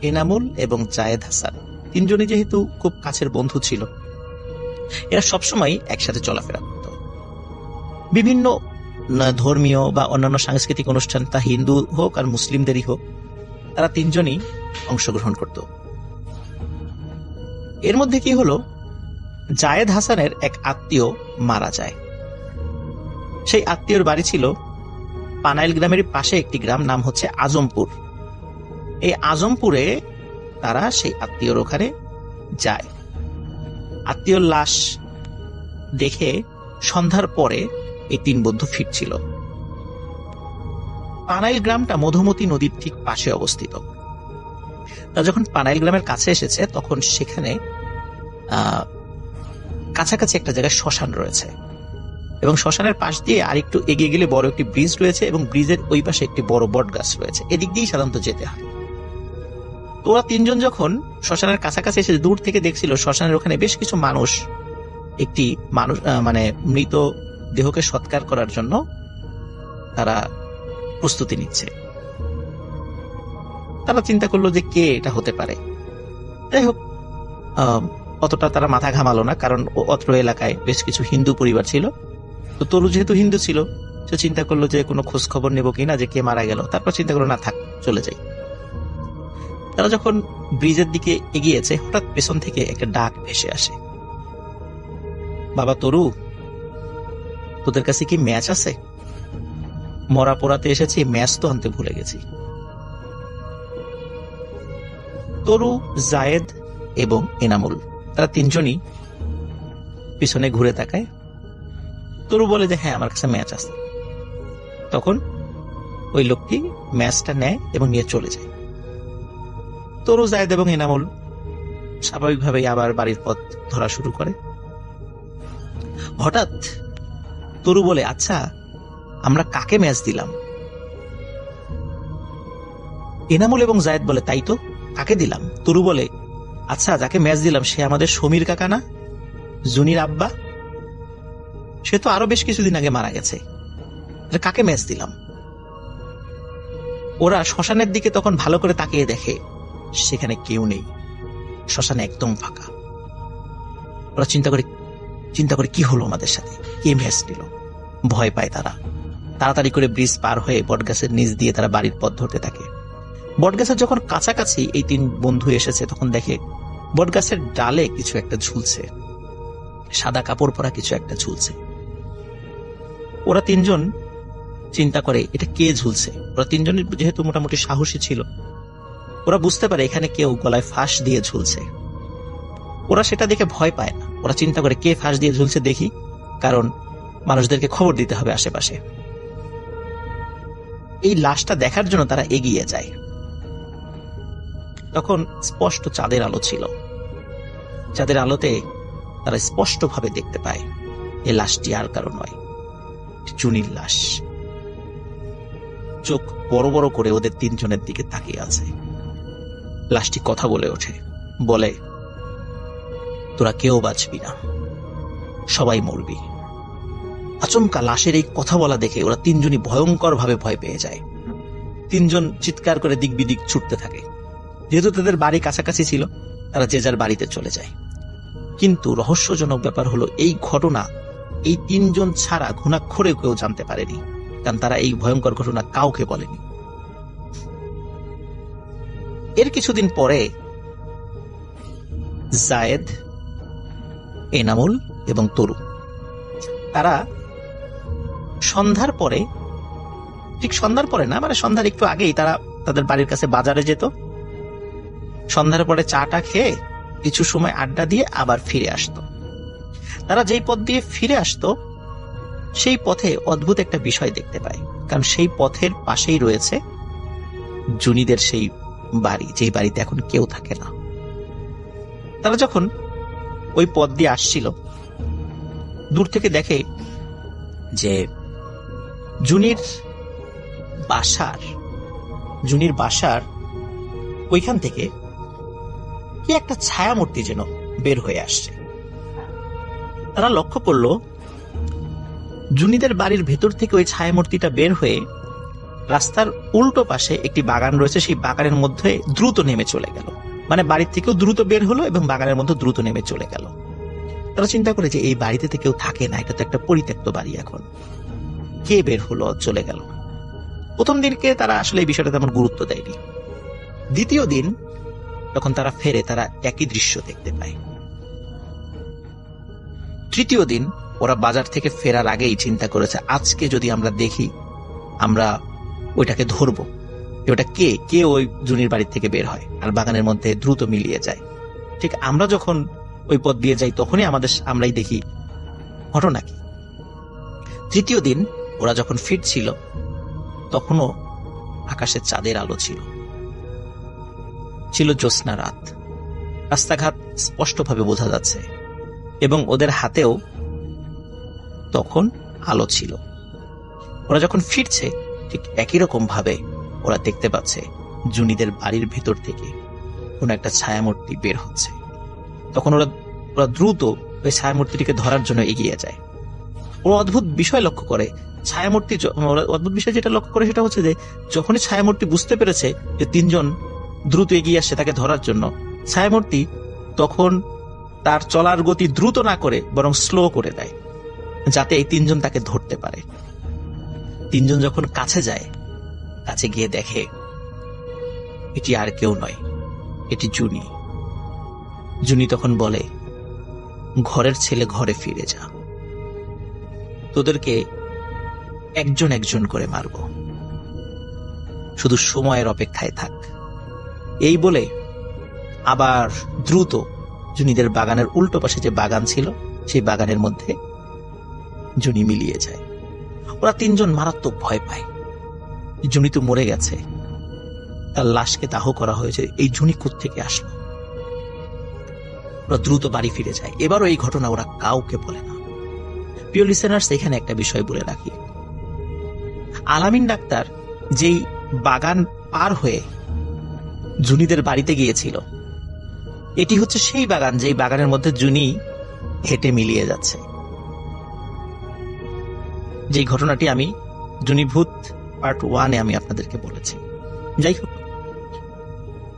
এনামুল এবং জায়েদ হাসান 3জনই যেহেতু খুব কাছের বন্ধু ছিল, এরা সবসময় একসাথে চলাফেরা করত। বিভিন্ন ধর্মীয় বা অন্যান্য সাংস্কৃতিক অনুষ্ঠান, তা হিন্দু হোক আর মুসলিমদেরই হোক, তারা 3জনই অংশগ্রহণ করত। এর মধ্যে কি হলো, জায়েদ হাসানের এক আত্মীয় মারা যায়। সেই আত্মীয়র বাড়ি ছিল পানাইল গ্রামের পাশে একটি গ্রাম, নাম হচ্ছে আজমপুর। এই আজমপুরে তারা সেই আত্মীয়র ওখানে যায়। আত্মীয়র লাশ দেখে সন্ধ্যার পরে এই 3 বন্ধু ফিরছিল। পানাইল গ্রামটা মধুমতি নদীর ঠিক পাশে অবস্থিত। তা যখন পানাইল গ্রামের কাছে এসেছে, তখন সেখানে কাছাকাছি একটা জায়গায় শ্মশান রয়েছে এবং শ্মশানের পাশ দিয়ে আরেকটু এগিয়ে গেলে বড় একটি ব্রিজ রয়েছে এবং ব্রিজের ওই পাশে একটি বড় বট গাছ রয়েছে। এদিক দিয়েই সাধারণত যেতে হয়। তো ওরা 3জন যখন শ্মশানের কাছাকাছি এসে দূর থেকে দেখছিল শ্মশানের ওখানে বেশ কিছু মানুষ একটি মৃত দেহকে সৎকার করার জন্য তারা প্রস্তুতি নিচ্ছে। তারা চিন্তা করলো যে কে এটা হতে পারে। যাই হোক, অতটা তারা মাথা ঘামালো না, কারণ অত্র এলাকায় বেশ কিছু হিন্দু পরিবার ছিল। তো তরু যেহেতু হিন্দু ছিল, সে চিন্তা করলো যে কোনো খোঁজ খবর নেবো কিনা, যে কে মারা গেল। তারপর চিন্তা করলো, না থাক, চলে যাই। তারা যখন ব্রিজের দিকে এগিয়েছে, হঠাৎ পেছন থেকে একটা ডাক ভেসে আসে, বাবা তরু, তোদের কাছে কি ম্যাচ আছে? মরা পোড়াতে এসেছি, ম্যাচ তো আনতে ভুলে গেছি। তরু, জায়েদ এবং এনামুল, তারা 3জনই পিছনে ঘুরে তাকায়। তরু বলে যে হ্যাঁ, আমার কাছে ম্যাচ আছে। তখন ওই লোকটি ম্যাচটা নেয় এবং নিয়ে চলে যায়। তরু, জায়েদ এবং এনামুল স্বাভাবিকভাবেই আবার বাড়ির পথ ধরা শুরু করে। হঠাৎ তরু বলে, আচ্ছা, আমরা কাকে ম্যাচ দিলাম? এনামুল এবং জায়েদ বলে, তাই তো, কাকে দিলাম? তরু বলে, আচ্ছা, যাকে ম্যাচ দিলাম সে আমাদের সমীর কাকা না, জুনির আব্বা? সে তো আরো বেশ কিছুদিন আগে মারা গেছে। কাকে ম্যাচ দিলাম? ওরা শ্মশানের দিকে তখন ভালো করে তাকিয়ে দেখে সেখানে কেউ নেই, শ্মশান একদম ফাঁকা। ওরা চিন্তা করে কি হলো আমাদের সাথে, কে ভেস দিল। ভয় পায় তারা, তাড়াতাড়ি করে ব্রিজ পার হয়ে বটগাছের নিচ দিয়ে তারা বাড়ির পথ ধরতে থাকে। বটগাছের যখন কাছাকাছি এই 3 বন্ধু এসেছে তখন দেখে বটগাছের ডালে কিছু একটা ঝুলছে, সাদা কাপড় পরা কিছু একটা ঝুলছে। ওরা 3 জন চিন্তা করে এটা কে ঝুলছে। ওরা 3 জনের যেহেতু মোটামুটি সাহসী ছিল, ওরা বুঝতে পারে এখানে কেউ গলায় ফাঁস দিয়ে ঝুলছে। ওরা সেটা দেখে ভয় পায় না, ওরা চিন্তা করে কে ফাঁস দিয়ে ঝুলছে দেখি, কারণ মানুষদেরকে খবর দিতে হবে আশেপাশে। এই লাশটা দেখার জন্য তারা এগিয়ে যায়। তখন স্পষ্ট চাঁদের আলো ছিল, চাঁদের আলোতে তারা স্পষ্ট ভাবে দেখতে পায় এই লাশটি আর কারো নয়, চুনির লাশ। চোখ বড় বড় করে ওদের 3 জনের দিকে তাকিয়ে আছে। লাশটি কথা বলে ওঠে, বলে, তোরা কেউ বাঁচবি না, সবাই মরবি। আচমকা লাশের এই কথা বলা দেখে ওরা 3 জনই ভয়ঙ্কর ভাবে ভয় পেয়ে যায়। 3 জন চিৎকার করে দিক বিদিক ছুটতে থাকে। যেহেতু তাদের বাড়ি কাছাকাছি ছিল, তারা যে যার বাড়িতে চলে যায়। কিন্তু রহস্যজনক ব্যাপার হলো এই ঘটনা এই 3 জন ছাড়া ঘুণাক্ষরে কেউ জানতে পারেনি, কারণ তারা এই ভয়ঙ্কর ঘটনা কাউকে বলেনি। এর কিছুদিন পরে জায়েদ, এনামুল এবং তরু তারা সন্ধ্যার পরে, ঠিক সন্ধ্যার পরে না, মানে সন্ধ্যার একটু আগেই তারা তাদের বাড়ির কাছে বাজারে যেত। সন্ধ্যার পরে চাটা খেয়ে কিছু সময় আড্ডা দিয়ে আবার ফিরে আসতো। তারা যেই পথ দিয়ে ফিরে আসতো সেই পথে অদ্ভুত একটা বিষয় দেখতে পায়, কারণ সেই পথের পাশেই রয়েছে জুনিদের সেই বাড়ি, যেই বাড়িতে এখন কেউ থাকে না। তারা যখন ওই পথ দিয়ে আসছিল, দূর থেকে দেখে যে জুনির বাসার ওইখান থেকে কি একটা ছায়ামূর্তি যেন বের হয়ে আসছে। তারা লক্ষ্য করলো জুনিদের বাড়ির ভেতর থেকে ওই ছায়ামূর্তিটা বের হয়ে রাস্তার উল্টো পাশে একটি বাগান রয়েছে, সেই বাগানের মধ্যে দ্রুত নেমে চলে গেল। মানে বাড়ির থেকেও দ্রুত বের হলো এবং বাগানের মধ্যে দ্রুত নেমে চলে গেল। তারা চিন্তা করে যে এই বাড়িতে তো কেউ থাকে না, এটা তো একটা পরিত্যক্ত বাড়ি, এখন কে বের হলো চলে গেল। প্রথম দিনকে তারা আসলে এই বিষয়টা তেমন গুরুত্ব দেয়নি। দ্বিতীয় দিন যখন তারা ফেরে, তারা একই দৃশ্য দেখতে পায়। তৃতীয় দিন ওরা বাজার থেকে ফেরার আগেই চিন্তা করেছে, আজকে যদি আমরা দেখি আমরা ওইটাকে ধরবো, ওটা কে ওই জুনির বাড়ি থেকে বের হয় আর বাগানের মধ্যে দ্রুত মিলিয়ে যায়। ঠিক আমরা যখন ওই পথ দিয়ে যাই তখনই আমরাই দেখি ঘটনা কি। তৃতীয় দিন ওরা যখন ফিরছিল তখনও আকাশে চাঁদের আলো ছিল জ্যোৎস্না রাত, রাস্তাঘাট স্পষ্টভাবে বোঝা যাচ্ছে এবং ওদের হাতেও তখন আলো ছিল। ওরা যখন ফিরছে ঠিক একই রকম ভাবে ওরা দেখতে পাচ্ছে জুনিদের বাড়ির ভেতর থেকে কোন একটা ছায়ামূর্তি বের হচ্ছে। তখন ওরা দ্রুত ওই ছায়ামূর্তিটিকে ধরার জন্য এগিয়ে যায়। ওরা অদ্ভুত বিষয় লক্ষ্য করে, অদ্ভুত বিষয় যেটা লক্ষ্য করে সেটা হচ্ছে যে যখনই ছায়ামূর্তি বুঝতে পেরেছে যে 3 জন দ্রুত এগিয়ে আসছে তাকে ধরার জন্য, ছায়ামূর্তি তখন তার চলার গতি দ্রুত না করে বরং স্লো করে দেয়, যাতে এই 3 জন তাকে ধরতে পারে। 3 জন যখন কাছে যায়, কাছে গিয়ে দেখে এটি আর কেউ নয়, এটি জুনি তখন বলে, ঘরের ছেলে ঘরে ফিরে যা, তোদেরকে একজন একজন করে মারব, শুধু সময়ের অপেক্ষায় থাক। এই বলে আবার দ্রুত জুনিদের বাগানের উল্টো পাশে যে বাগান ছিল সেই বাগানের মধ্যে জুনি মিলিয়ে যায়। ওরা 3 জন মারাত্মক ভয় পায়, জুনি তো মরে গেছে, তার লাশকে দাহ করা হয়েছে, এই জুনি কোত্থেকে আসলো। ওরা দ্রুত বাড়ি ফিরে যায়। এবারও এই ঘটনা ওরা কাউকে বলে না। প্রিয় লিসেনার্স, এখানে একটা বিষয় বলে রাখি, আলামিন ডাক্তার যেই বাগান পার হয়ে জুনিদের বাড়িতে গিয়েছিল, এটি হচ্ছে সেই বাগান যেই বাগানের মধ্যে জুনি হেঁটে মিলিয়ে যাচ্ছে। যেই ঘটনাটি আমি জুনিভূত পার্ট 1-এ আমি আপনাদেরকে বলেছি। যাই হোক,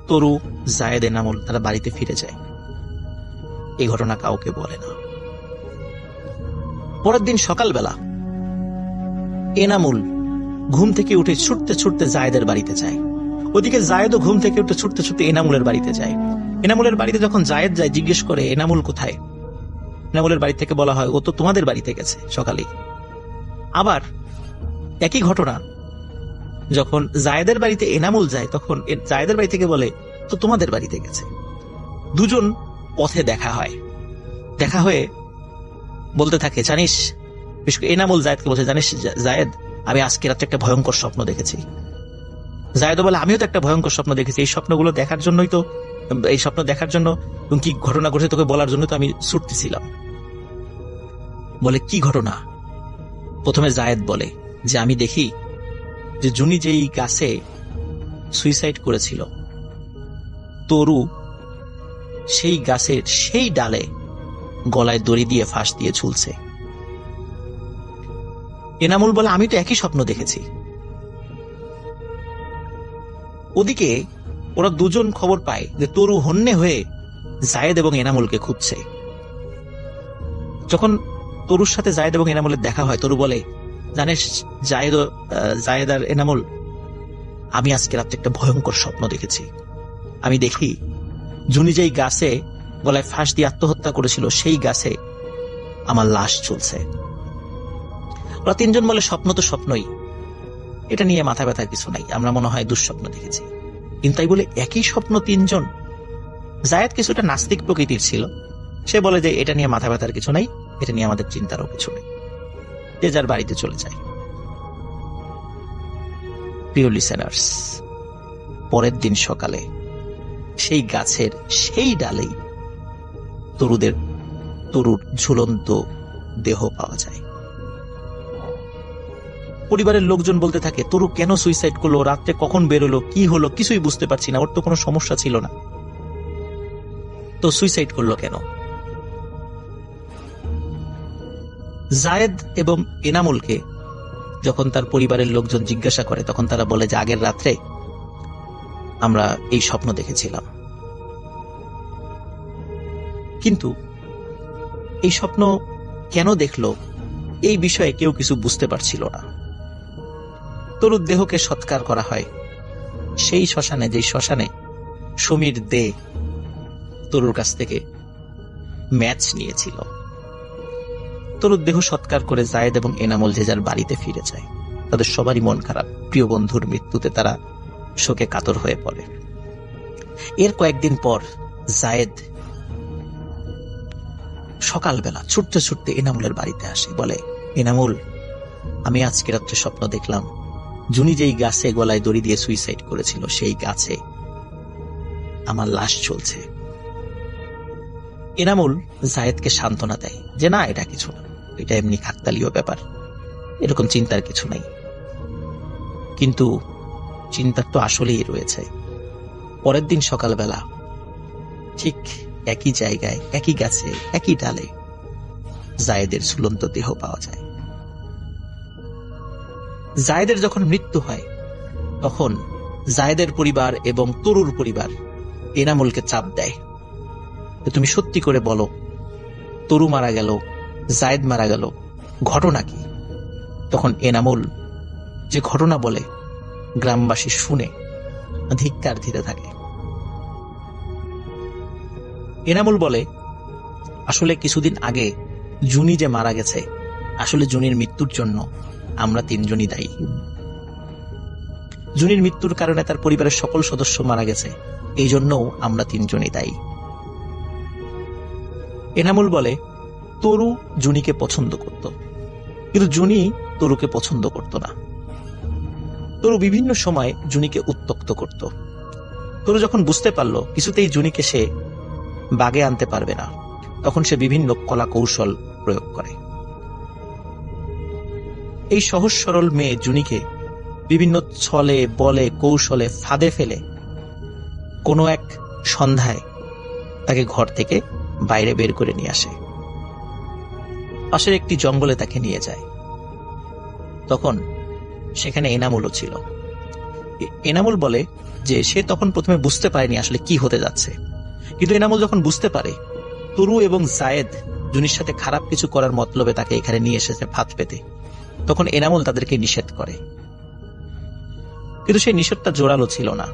তরু, জায়েদ, এনামুল তারা বাড়িতে ফিরে যায়। এই ঘটনা কাউকে বলে না। পরের দিন সকালবেলা এনামুল ঘুম থেকে উঠে ছুটতে ছুটতে জায়েদের বাড়িতে যায়। ওদিকে জায়েদও ঘুম থেকে উঠে ছুটতে ছুটতে এনামুলের বাড়িতে যায়। এনামুলের বাড়িতে যখন জায়েদ যায়, জিজ্ঞেস করে এনামুল কোথায়। এনামুলের বাড়ি থেকে বলা হয় ও তো তোমাদের বাড়িতে গেছে সকালেই। আবার একই ঘটনা যখন জায়েদের বাড়িতে এনামুল যায়, তখন জায়েদের বাড়ি থেকে বলে তো তোমাদের বাড়িতে গেছে। দুজন পথে দেখা হয়। দেখা হয়ে বলতে থাকে, জানিস, বিশেষ করে এনামুল জায়েদকে বলছে, জানিস জায়েদ, আমি আজকে রাতে একটা ভয়ঙ্কর স্বপ্ন দেখেছি। জায়েদও বলে, আমিও তো একটা ভয়ঙ্কর স্বপ্ন দেখেছি। এই স্বপ্নগুলো দেখার জন্যই তো, এই স্বপ্ন দেখার জন্য এবং কি ঘটনা ঘটেছে তোকে বলার জন্য তো আমি ছুটতেছিলাম। বলে, কি ঘটনা? প্রথমে জায়েদ বলে যে আমি দেখি যে জুনি যেই গাছে সুইসাইড করেছিল, তরু সেই গাছের সেই ডালে গলায় দড়ি দিয়ে ফাঁস দিয়ে ঝুলছে। এনামুল বলে, আমি তো একই স্বপ্ন দেখেছি। ওদিকে ওরা দুজন খবর পায় যে তরু হন্যে হয়ে জায়েদ এবং এনামুলকে খুঁজছে। যখন তরুর সাথে জায়েদ এবং এনামুলের দেখা হয়, তরু বলে, জানিস জায়েদ আর এনামুল, আমি আজকে রাতে একটা ভয়ঙ্কর স্বপ্ন দেখেছি। আমি দেখি জুনি যেই গাছে গলায় ফাঁস দিয়ে আত্মহত্যা করেছিল, সেই গাছে আমার লাশ চলছে। ওরা তিনজন বলে, স্বপ্ন তো স্বপ্নই, এটা নিয়ে মাথা ব্যথার কিছু নাই, আমরা মনে হয় দুঃস্বপ্ন দেখেছি। কিন্তু তাই বলে একই স্বপ্ন তিনজন। জায়েদ কিছুটা নাস্তিক প্রকৃতির ছিল, সে বলে যে এটা নিয়ে মাথা ব্যথার কিছু নাই, এটা নিয়ে আমাদের চিন্তারও কিছু নেই, যে যার বাড়িতে চলে যায়। প্রিয় লিসেনার্স, পরের দিন সকালে সেই গাছের সেই ডালেই তরুর ঝুলন্ত দেহ পাওয়া যায়। পরিবারের লোকজন বলতে থাকে, তরু কেন সুইসাইড করলো, রাত্রে কখন বেরোলো, কি হলো, কিছুই বুঝতে পারছি না, ওর তো কোনো সমস্যা ছিল না, তো সুইসাইড করলো কেন? জায়েদ এবং এনামুলকে যখন তার পরিবারের লোকজন জিজ্ঞাসা করে, তখন তারা বলে যে আগের রাত্রে আমরা এই স্বপ্ন দেখেছিলাম। কিন্তু এই স্বপ্ন কেন দেখলো, এই বিষয়ে কেউ কিছু বুঝতে পারছিল না। তরুর দেহকে সৎকার করা হয় সেই শ্মশানে, যেই শ্মশানে সমীর দে তরুর কাছ থেকে ম্যাচ নিয়েছিল। তরুর দেহ সৎকার করে জায়েদ এবং এনামুল যে যার বাড়িতে ফিরে যায়। তাদের সবারই মন খারাপ, প্রিয় বন্ধুর মৃত্যুতে তারা শোকে কাতর হয়ে পড়ে। এর কয়েকদিন পর জায়েদ সকালবেলা ছুটতে ছুটতে এনামুলের বাড়িতে আসে। বলে, এনামুল, আমি আজকে রাত্রে স্বপ্ন দেখলাম জুনি যেই গাছে গলায় দড়ি দিয়ে সুইসাইড করেছিল, সেই গাছে আমার লাশ চলছে। এনামুল জায়েদকে সান্ত্বনা দেয় যে না, এটা কিছু না, এটা এমনি কাকতালীয় ব্যাপার, এরকম চিন্তার কিছু নাই। কিন্তু চিন্তার তো আসলেই রয়েছে। পরের দিন সকালবেলা ঠিক একই জায়গায়, একই গাছে, একই ডালে জায়েদের ঝুলন্ত দেহ পাওয়া যায়। জায়েদের যখন মৃত্যু হয়, তখন জায়েদের পরিবার এবং তরুর পরিবার এনামুলকে চাপ দেয়, তুমি সত্যি করে বলো, তরু মারা গেল, জায়েদ মারা গেল, ঘটনা কি? তখন এনামুল যে ঘটনা বলে, গ্রামবাসী শুনে ধিক্কার দিতে থাকে। এনামুল বলে, আসলে কিছুদিন আগে জুনি যে মারা গেছে, আসলে জুনির মৃত্যুর জন্য আমরা তিনজনই দায়ী। জুনির মৃত্যুর কারণে তার পরিবারের সকল সদস্য মারা গেছে, এই জন্যও আমরা তিনজনই দায়ী। এনামুল বলে, তরু জুনিকে পছন্দ করত, কিন্তু জুনি তরুকে পছন্দ করত না। তরু বিভিন্ন সময় জুনিকে উত্ত্যক্ত করত। তরু যখন বুঝতে পারল কিছুতেই জুনিকে সে বাগে আনতে পারবে না, তখন সে বিভিন্ন কলা কৌশল প্রয়োগ করে। এই সহজ সরল মেয়ে জুনিকে বিভিন্ন ছলে বলে কৌশলে ফাঁদে ফেলে কোনো এক সন্ধ্যায় তাকে ঘর থেকে বাইরে বের করে নিয়ে আসে। পাশের একটি জঙ্গলে তাকে নিয়ে যায়। তখন সেখানে এনামুলও ছিল। এনামুল বলে যে সে তখন প্রথমে বুঝতে পারেনি আসলে কি হতে যাচ্ছে, কিন্তু এনামুল যখন বুঝতে পারে তরু এবং জায়েদ জুনির সাথে খারাপ কিছু করার মতলবে তাকে এখানে নিয়ে এসেছে ফাঁদ পেতে, তখন এনামুল তাদেরকে নিষেধ করে। কিন্তু সেই নিষেধটা জোরালো ছিল না,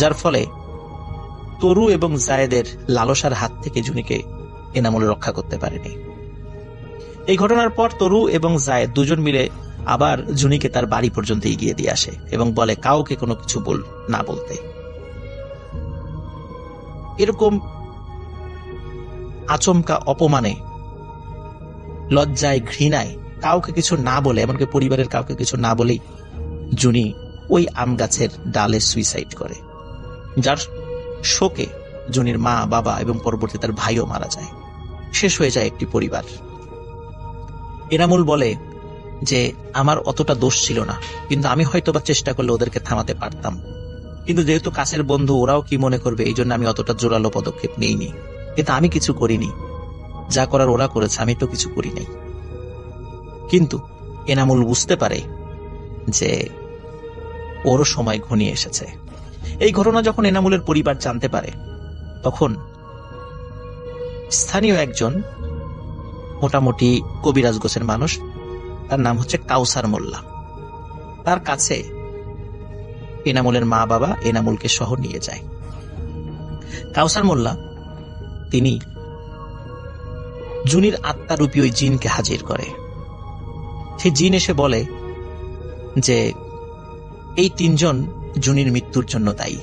যার ফলে তরু এবং জায়েদের লালসার হাত থেকে জুনিকে এনামুল রক্ষা করতে পারেনি। এই ঘটনার পর তরু এবং জায়েদ দুজন মিলে আবার জুনিকে তার বাড়ি পর্যন্ত এগিয়ে দিয়ে আসে এবং বলে কাউকে কোনো কিছু না বলতে। এরকম আচমকা অপমানে, লজ্জায়, ঘৃণায় কাউকে কিছু না বলে, এমনকি পরিবারের কাউকে কিছু না বলেই জুনি ওই আম গাছের ডালে সুইসাইড করে, যার শোকে জুনির মা, বাবা এবং পরবর্তী তার ভাইও মারা যায়। শেষ হয়ে যায় একটি পরিবার। এনামুল বলে যে আমার অতটা দোষ ছিল না, কিন্তু আমি হয়তোবা চেষ্টা করলে ওদেরকে থামাতে পারতাম, কিন্তু যেহেতু কাছের বন্ধু, ওরাও কি মনে করবে, এই জন্য আমি অতটা জোরালো পদক্ষেপ নেইনি। কিন্তু আমি কিছু করিনি, যা করার ওরা করেছে, আমি তো কিছু করি নাই। কিন্তু এনামুল বুঝতে পারে যে ওরও সময় ঘনিয়ে এসেছে। এই ঘটনা যখন এনামুলের পরিবার জানতে পারে, তখন স্থানীয় একজন মোটামুটি কবিরাজ গোছের মানুষ, তার নাম হচ্ছে কাউসার মোল্লা, তার কাছে এনামুলের মা বাবা এনামুলকে সহ নিয়ে যায়। কাউসার মোল্লা তিনি জুনির আত্মারূপী ওই জিনকে হাজির করে। সেই জিন এসে বলে যে এই তিনজন জুনির মৃত্যুর জন্য দায়ী,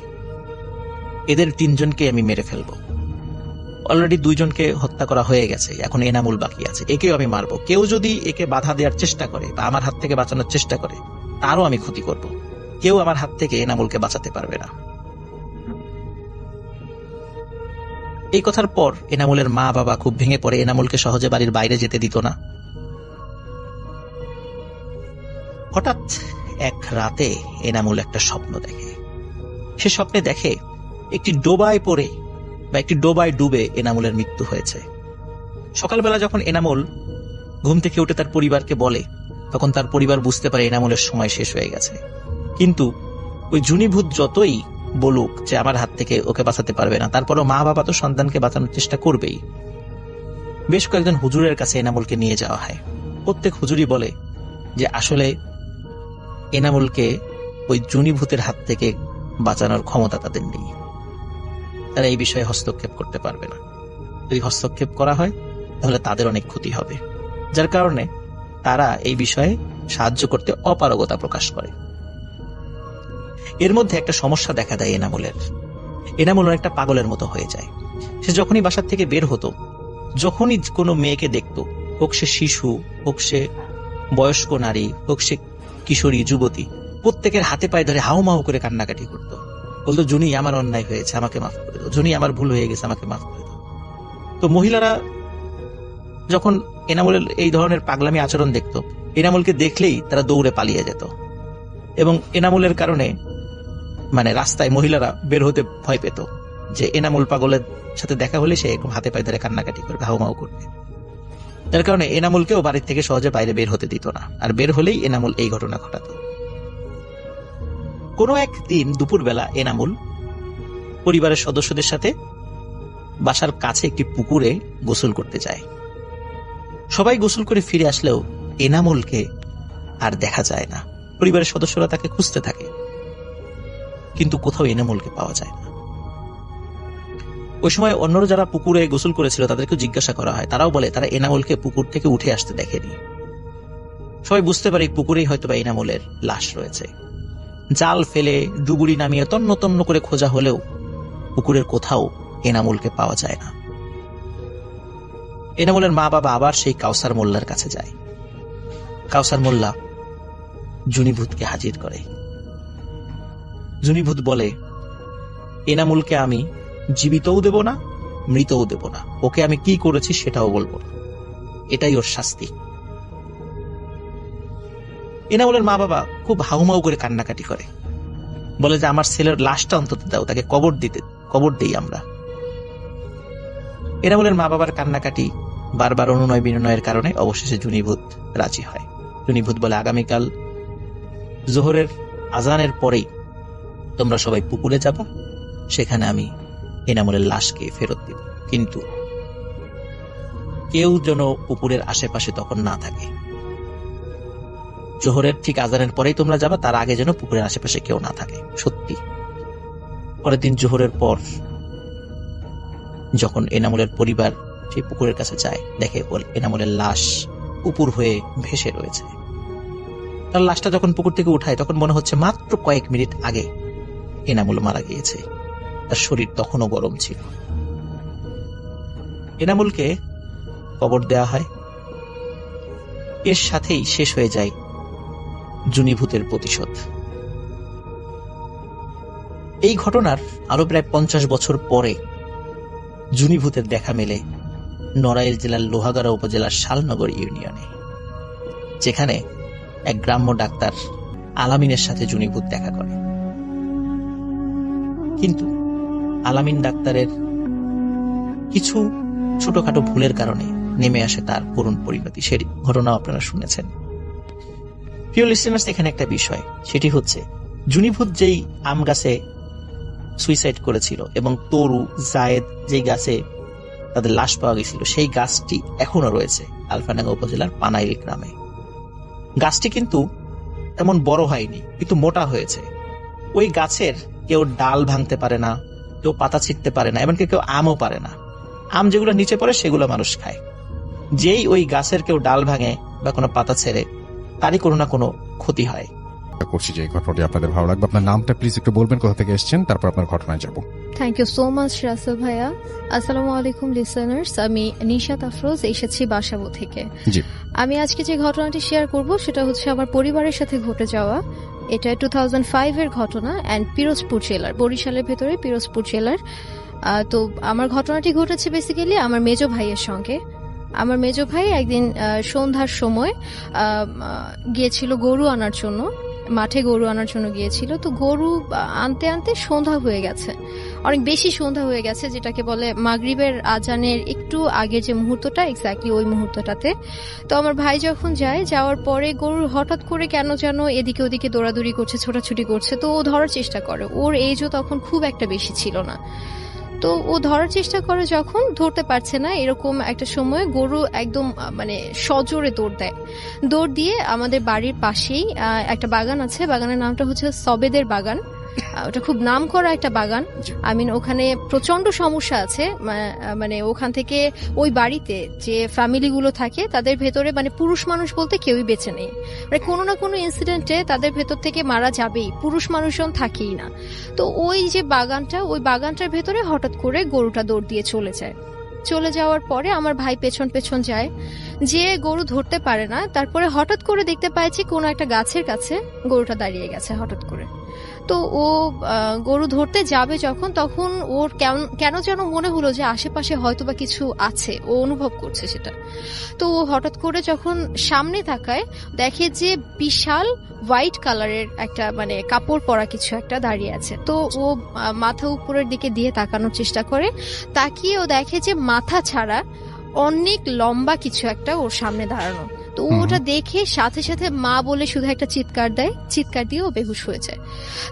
এদের তিনজনকে আমি মেরে ফেলব। অলরেডি দুইজনকে হত্যা করা হয়ে গেছে, এখন এনামুল বাকি আছে, একেও আমি মারব। কেউ যদি একে বাধা দেওয়ার চেষ্টা করে বা আমার হাত থেকে বাঁচানোর চেষ্টা করে, তারও আমি ক্ষতি করব। কেউ আমার হাত থেকে এনামুলকে বাঁচাতে পারবে না। এই কথার পর এনামুলের মা বাবা খুব ভেঙে পড়ে, এনামুলকে সহজে বাড়ির বাইরে যেতে দিত না। হঠাৎ এক রাতে এনামুল একটা স্বপ্ন দেখে। সে স্বপ্নে দেখে একটি ডোবায় পড়ে বা একটি ডোবায় ডুবে এনামুলের মৃত্যু হয়েছে। সকালবেলা যখন এনামুল ঘুম থেকে উঠে তার পরিবারকে বলে, তখন তার পরিবার বুঝতে পারে এনামুলের সময় শেষ হয়ে গেছে। কিন্তু ওই জুনিভূত যতই বলুক যে আমার হাত থেকে ওকে বাঁচাতে পারবে না, তারপরও মা বাবা তো সন্তানকে বাঁচানোর চেষ্টা করবেই। বেশ কয়েকজন হুজুরের কাছে এনামুলকে নিয়ে যাওয়া হয়। প্রত্যেক হুজুরই বলে যে আসলে এনামুলকে ওই জুনিভূতের হাত থেকে বাঁচানোর ক্ষমতা তাদের নেই, তারা এই বিষয়ে হস্তক্ষেপ করতে পারবে না। যদি হস্তক্ষেপ করা হয় তাহলে তাদের অনেক ক্ষতি হবে, যার কারণে তারা এই বিষয়ে সাহায্য করতে অপারগতা প্রকাশ করে। এর মধ্যে একটা সমস্যা দেখা দেয় এনামুলের। এনামুল একটা পাগলের মতো হয়ে যায়। সে যখনই বাসার থেকে বের হতো, যখনই কোনো মেয়েকে দেখত, হোক সে শিশু, হোক সে বয়স্ক নারী, হোক সে কিশোরী, যুবতী, প্রত্যেকের হাতে পায়ে ধরে হাউমাউ করে কান্নাকাটি করত। বলতো জুনি আমার অন্যায় হয়েছে, আমাকে মাফ করে দাও, জুনি আমার ভুল হয়ে গেছে, আমাকে মাফ করে দাও। তো মহিলারা যখন এনামুলের এই ধরনের পাগলামি আচরণ দেখত, এনামুলকে দেখলেই তারা দৌড়ে পালিয়ে যেত এবং এনামুলের কারণে রাস্তায় মহিলারা বের হতে ভয় পেত যে এনামুল পাগলের সাথে দেখা হলে সে এরকম হাতে পায়ে ধরে কান্নাকাটি করবে, হাউমাউ করবে। যার কারণে এনামুলকেও বাড়ির থেকে সহজে বাইরে বের হতে দিত না, আর বের হলেই এনামুল এই ঘটনা ঘটাত। কোনো একদিন দুপুরবেলা এনামুল পরিবারের সদস্যদের সাথে বাসার কাছে একটি পুকুরে গোসল করতে যায়। সবাই গোসল করে ফিরে আসলেও এনামুলকে আর দেখা যায় না। পরিবারের সদস্যরা তাকে খুঁজতে থাকে, কিন্তু কোথাও এনামুলকে পাওয়া যায় না। ওই সময় অন্যরা যারা পুকুরে গোসল করেছিল তাদেরকে জিজ্ঞাসা করা হয়, তারাও বলে তারা এনামুলকে পুকুর থেকে উঠে আসতে দেখেনি। সবাই বুঝতে পারে পুকুরেই হয়তোবা এনামুলের লাশ রয়েছে। জাল ফেলে ডুবুরি নামিয়ে তন্ন তন্ন করে খোঁজা হলেও পুকুরের কোথাও এনামুলকে পাওয়া যায় না। এনামুলের মা বাবা আবার সেই কাউসার মোল্লার কাছে যায়। কাউসার মোল্লা জুনিভূতকে হাজির করে। জুনিভূত বলে, এনামুলকে আমি জীবিতও দেব না, মৃতও দেব না, ওকে আমি কি করেছি সেটাও বলবো না, এটাই ওর শাস্তি। এনামুলের মা বাবা খুব হাউমাউ করে কান্নাকাটি করে, বলে যে আমার ছেলের লাশটা অন্তত দাও, তাকে কবর দেই আমরা। এনামুলের মা বাবার কান্নাকাটি বারবার অনুনয় বিনয়ের কারণে অবশেষে জুনিভূত রাজি হয়। জুনিভূত বলে আগামীকাল জোহরের আজানের পরেই তোমরা সবাই পুকুরে যাবা, সেখানে আমি এনামুলের লাশকে ফেরত দিব, কিন্তু কেউ যেন পুকুরের আশেপাশে তখন না থাকে। জোহরের ঠিক আজানের পরেই তোমরা যাবা, তার আগে যেন পুকুরের আশেপাশে কেউ না থাকে। সত্যি পরের দিন জোহরের পর যখন এনামুলের পরিবার সেই পুকুরের কাছে যায়, দেখে এনামুলের লাশ উপর হয়ে ভেসে রয়েছে। তার লাশটা যখন পুকুর থেকে উঠায় তখন মনে হচ্ছে মাত্র কয়েক মিনিট আগে এনামুল মারা গিয়েছে। তার শরীর তখনও গরম ছিল। এনামুলকে কবর দেয়া হয়। এর সাথেই শেষ হয়ে যায় জুনিভূতের প্রতিশোধ। এই ঘটনার আরো প্রায় 50 বছর পরে জুনিভূতের দেখা মেলে নড়াইল জেলার লোহাগাড়া উপজেলার শালনগর ইউনিয়নে, যেখানে এক গ্রাম্য ডাক্তার আলামিনের সাথে জুনিভূত দেখা করে। কিন্তু আলামিন ডাক্তারের কিছু ছোটখাটো ভুলের কারণে নেমে আসে তার করুণ পরিণতি। সেই ঘটনা আপনারা শুনেছেন। প্রিয় লিসেনার্স, এখানে একটা বিষয়, সেটি হচ্ছে জুনিভূত যেই আম গাছে সুইসাইড করেছিল এবং তরু জায়েদ যেই গাছে তাদের লাশ পাওয়া গেছিল, সেই গাছটি এখনো রয়েছে আলফাডাঙ্গা উপজেলার পানাইল গ্রামে। গাছটি কিন্তু তেমন বড় হয়নি, কিন্তু মোটা হয়েছে। ওই গাছের কেউ ডাল ভাঙতে পারে না, কেউ পাতা ছিঁড়তে পারে না, এমনকি কেউ আমও পারে না। আম যেগুলো নিচে পড়ে সেগুলো মানুষ খায়। যেই ওই গাছের কেউ ডাল ভাঙে বা কোনো পাতা ছেড়ে, তারই কোনো না কোনো ক্ষতি হয়। করছি যে এই ঘটনাটি আপনাদের ভালো লাগবে। আপনার নামটা প্লিজ একটু বলবেন, কোথা থেকে এসেছেন, তারপর আপনার ঘটনায় যাব। Thank you so much Rasel ভাইয়া। আসসালামু আলাইকুম লিসেনার্স, আমি নিশাত আফরোজ, এসেছি বাসাবো থেকে। জি, আমি আজকে যে ঘটনাটি শেয়ার করব সেটা হচ্ছে আমার পরিবারের সাথে ঘটে যাওয়া। এটা 2005 এর ঘটনা অ্যান্ড পিরোজপুর জেলার, বরিশালের ভেতরে পিরোজপুর জেলার। তো আমার ঘটনাটি ঘটেছে বেসিক্যালি আমার মেজো ভাইয়ের সঙ্গে। আমার মেজো ভাই একদিন সন্ধ্যার সময় গিয়েছিল গরু আনার জন্য, মাঠে গরু আনার জন্য গিয়েছিল। তো গরু আনতে আনতে সন্ধ্যা হয়ে গেছে, অনেক বেশি সন্ধ্যা হয়ে গেছে, যেটাকে বলে মাগরিবের আজানের একটু আগে যে মুহূর্তটা, এক্স্যাক্টলি ওই মুহূর্তটাতে। তো আমার ভাই যখন যায়, যাওয়ার পরে গরুর হঠাৎ করে কেন যেন এদিকে ওদিকে দৌড়াদৌড়ি করছে, ছোটাছুটি করছে। তো ও ধরার চেষ্টা করে, ওর এজও তখন খুব একটা বেশি ছিল না। তো ও ধরার চেষ্টা করে, যখন ধরতে পারছে না, এরকম একটা সময় গরু একদম মানে সজোরে দৌড় দেয়। দৌড় দিয়ে আমাদের বাড়ির পাশেই একটা বাগান আছে, বাগানের নামটা হচ্ছে সবেদের বাগান। ওটা খুব নাম করা একটা বাগান। ওখানে প্রচন্ড সমস্যা আছে, মানে ওখান থেকে ওই বাড়িতে যে ফ্যামিলিগুলো থাকে তাদের ভেতরে মানে পুরুষ মানুষ বলতে কেউই বেঁচে নেই। মানে কোনো না কোনো ইনসিডেন্টে তাদের ভেতর থেকে মারা যাবেই, পুরুষ মানুষজন থাকেই না। তো ওই যে বাগানটা, ওই বাগানটার ভেতরে হঠাৎ করে গরুটা দৌড় দিয়ে চলে যায়। চলে যাওয়ার পরে আমার ভাই পেছন পেছন যায়, যে গরু ধরতে পারে না। তারপরে হঠাৎ করে দেখতে পাইছি কোনো একটা গাছের কাছে গরুটা দাঁড়িয়ে গেছে হঠাৎ করে। তো ও গরু ধরতে যাবে যখন, তখন ওর কেন যেন মনে হলো যে আশেপাশে হয়তো বা কিছু আছে, ও অনুভব করছে সেটা। তো ও হঠাৎ করে যখন সামনে তাকায়, দেখে যে বিশাল হোয়াইট কালারের একটা মানে কাপড় পরা কিছু একটা দাঁড়িয়ে আছে। তো ও মাথা উপরের দিকে দিয়ে তাকানোর চেষ্টা করে, তাকিয়ে ও দেখে যে মাথা ছাড়া অনেক লম্বা কিছু একটা ওর সামনে দাঁড়ানো। তো ওটা দেখে সাথে সাথে মা বলে শুধু একটা চিৎকার দেয়, চিৎকার দিয়ে ও বেহুশ হয়ে যায়।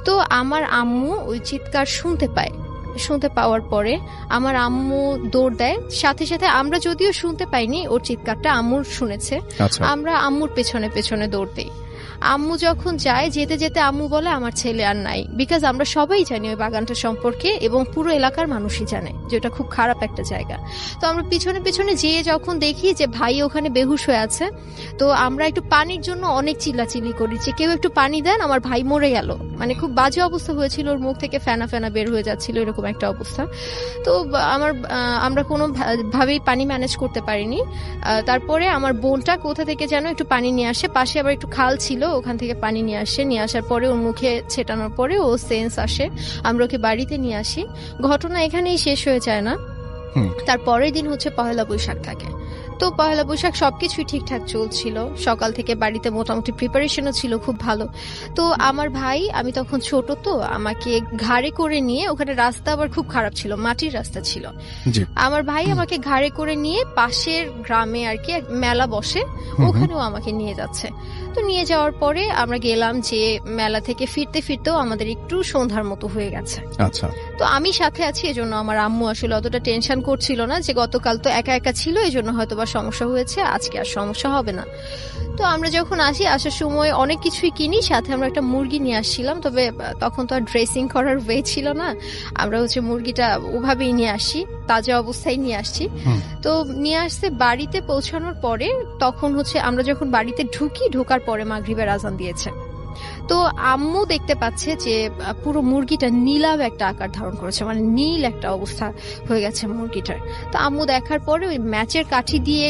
তো আমার আম্মু ওই চিৎকার শুনতে পায়, শুনতে পাওয়ার পরে আমার আম্মু দৌড় দেয়। সাথে সাথে আমরা যদিও শুনতে পাইনি ওর চিৎকারটা, আম্মুর শুনেছে। আমরা আম্মুর পেছনে পেছনে দৌড় দেই। আম্মু যখন যায়, যেতে যেতে আম্মু বলে আমার ছেলে আর নাই। বিকজ আমরা সবাই জানি ওই বাগানটা সম্পর্কে, এবং পুরো এলাকার মানুষই জানে যে ওটা খুব খারাপ একটা জায়গা। তো আমরা পিছনে পিছনে যেয়ে যখন দেখি যে ভাই ওখানে বেহুশ হয়ে আছে, তো আমরা একটু পানির জন্য অনেক চিল্লাচিল্লি করি যে কেউ একটু পানি দেন, আমার ভাই মরে গেল। মানে খুব বাজে অবস্থা হয়েছিল, ওর মুখ থেকে ফেনা ফেনা বের হয়ে যাচ্ছিল, এরকম একটা অবস্থা। তো আমরা কোনো ভাবেই পানি ম্যানেজ করতে পারিনি। তারপরে আমার বোনটা কোথা থেকে যেন একটু পানি নিয়ে আসে, পাশে আবার একটু খাল ছিল, ওখান থেকে পানি নিয়ে আসে। নিয়ে আসার পরে ওর মুখে ছেটানোর পরে ও সেন্স আসে, আমরা ওকে বাড়িতে নিয়ে আসি। ঘটনা এখানেই শেষ হয়ে যায় না, তার পরের দিন হচ্ছে পহেলা বৈশাখ থাকে। তো পয়লা বৈশাখ সবকিছুই ঠিকঠাক চলছিল, সকাল থেকে বাড়িতে মোটামুটি প্রিপারেশনও ছিল খুব ভালো। তো আমার ভাই, আমি তখন ছোট, তো আমাকে ঘাড়ে করে নিয়ে, ওখানে রাস্তা আবার খুব খারাপ ছিল, মাটির রাস্তা ছিল, জি। আমার ভাই আমাকে ঘাড়ে করে নিয়ে পাশের গ্রামে আর কি এক মেলা বসে, ওখানেও আমাকে নিয়ে যাচ্ছে। তো নিয়ে যাওয়ার পরে আমরা গেলাম, যে মেলা থেকে ফিরতে ফিরতেও আমাদের একটু সন্ধ্যার মতো হয়ে গেছে। আচ্ছা। তো আমি সাথে আছি, এজন্য আমার আম্মু আসলে অতটা টেনশন করছিল না, যে গতকাল তো একা একা ছিল, এই জন্য হয়তো বা সমস্যা হয়েছে, আজকে আর সমস্যা হবে না। তো আমরা যখন আসি, আসার সময় অনেক কিছুই কিনি, সাথে আমরা একটা মুরগি নিয়ে আসছিলাম, তবে তখন তো আর ড্রেসিং করার ওয়ে ছিল না, আমরা মুরগিটা ওভাবেই নিয়ে আসি, তাজা অবস্থায় নিয়ে আসছি। তো নিয়ে আসতে বাড়িতে পৌঁছানোর পরে, তখন আমরা যখন বাড়িতে ঢোকার পরে মাগরিবের আজান দিয়েছে। তো আম্মু দেখতে পাচ্ছে যে পুরো মুরগিটা নীলাভ একটা আকার ধারণ করেছে, মানে নীল একটা অবস্থা হয়ে গেছে মুরগিটার। তো আম্মু দেখার পরে ওই ম্যাচের কাঠি দিয়ে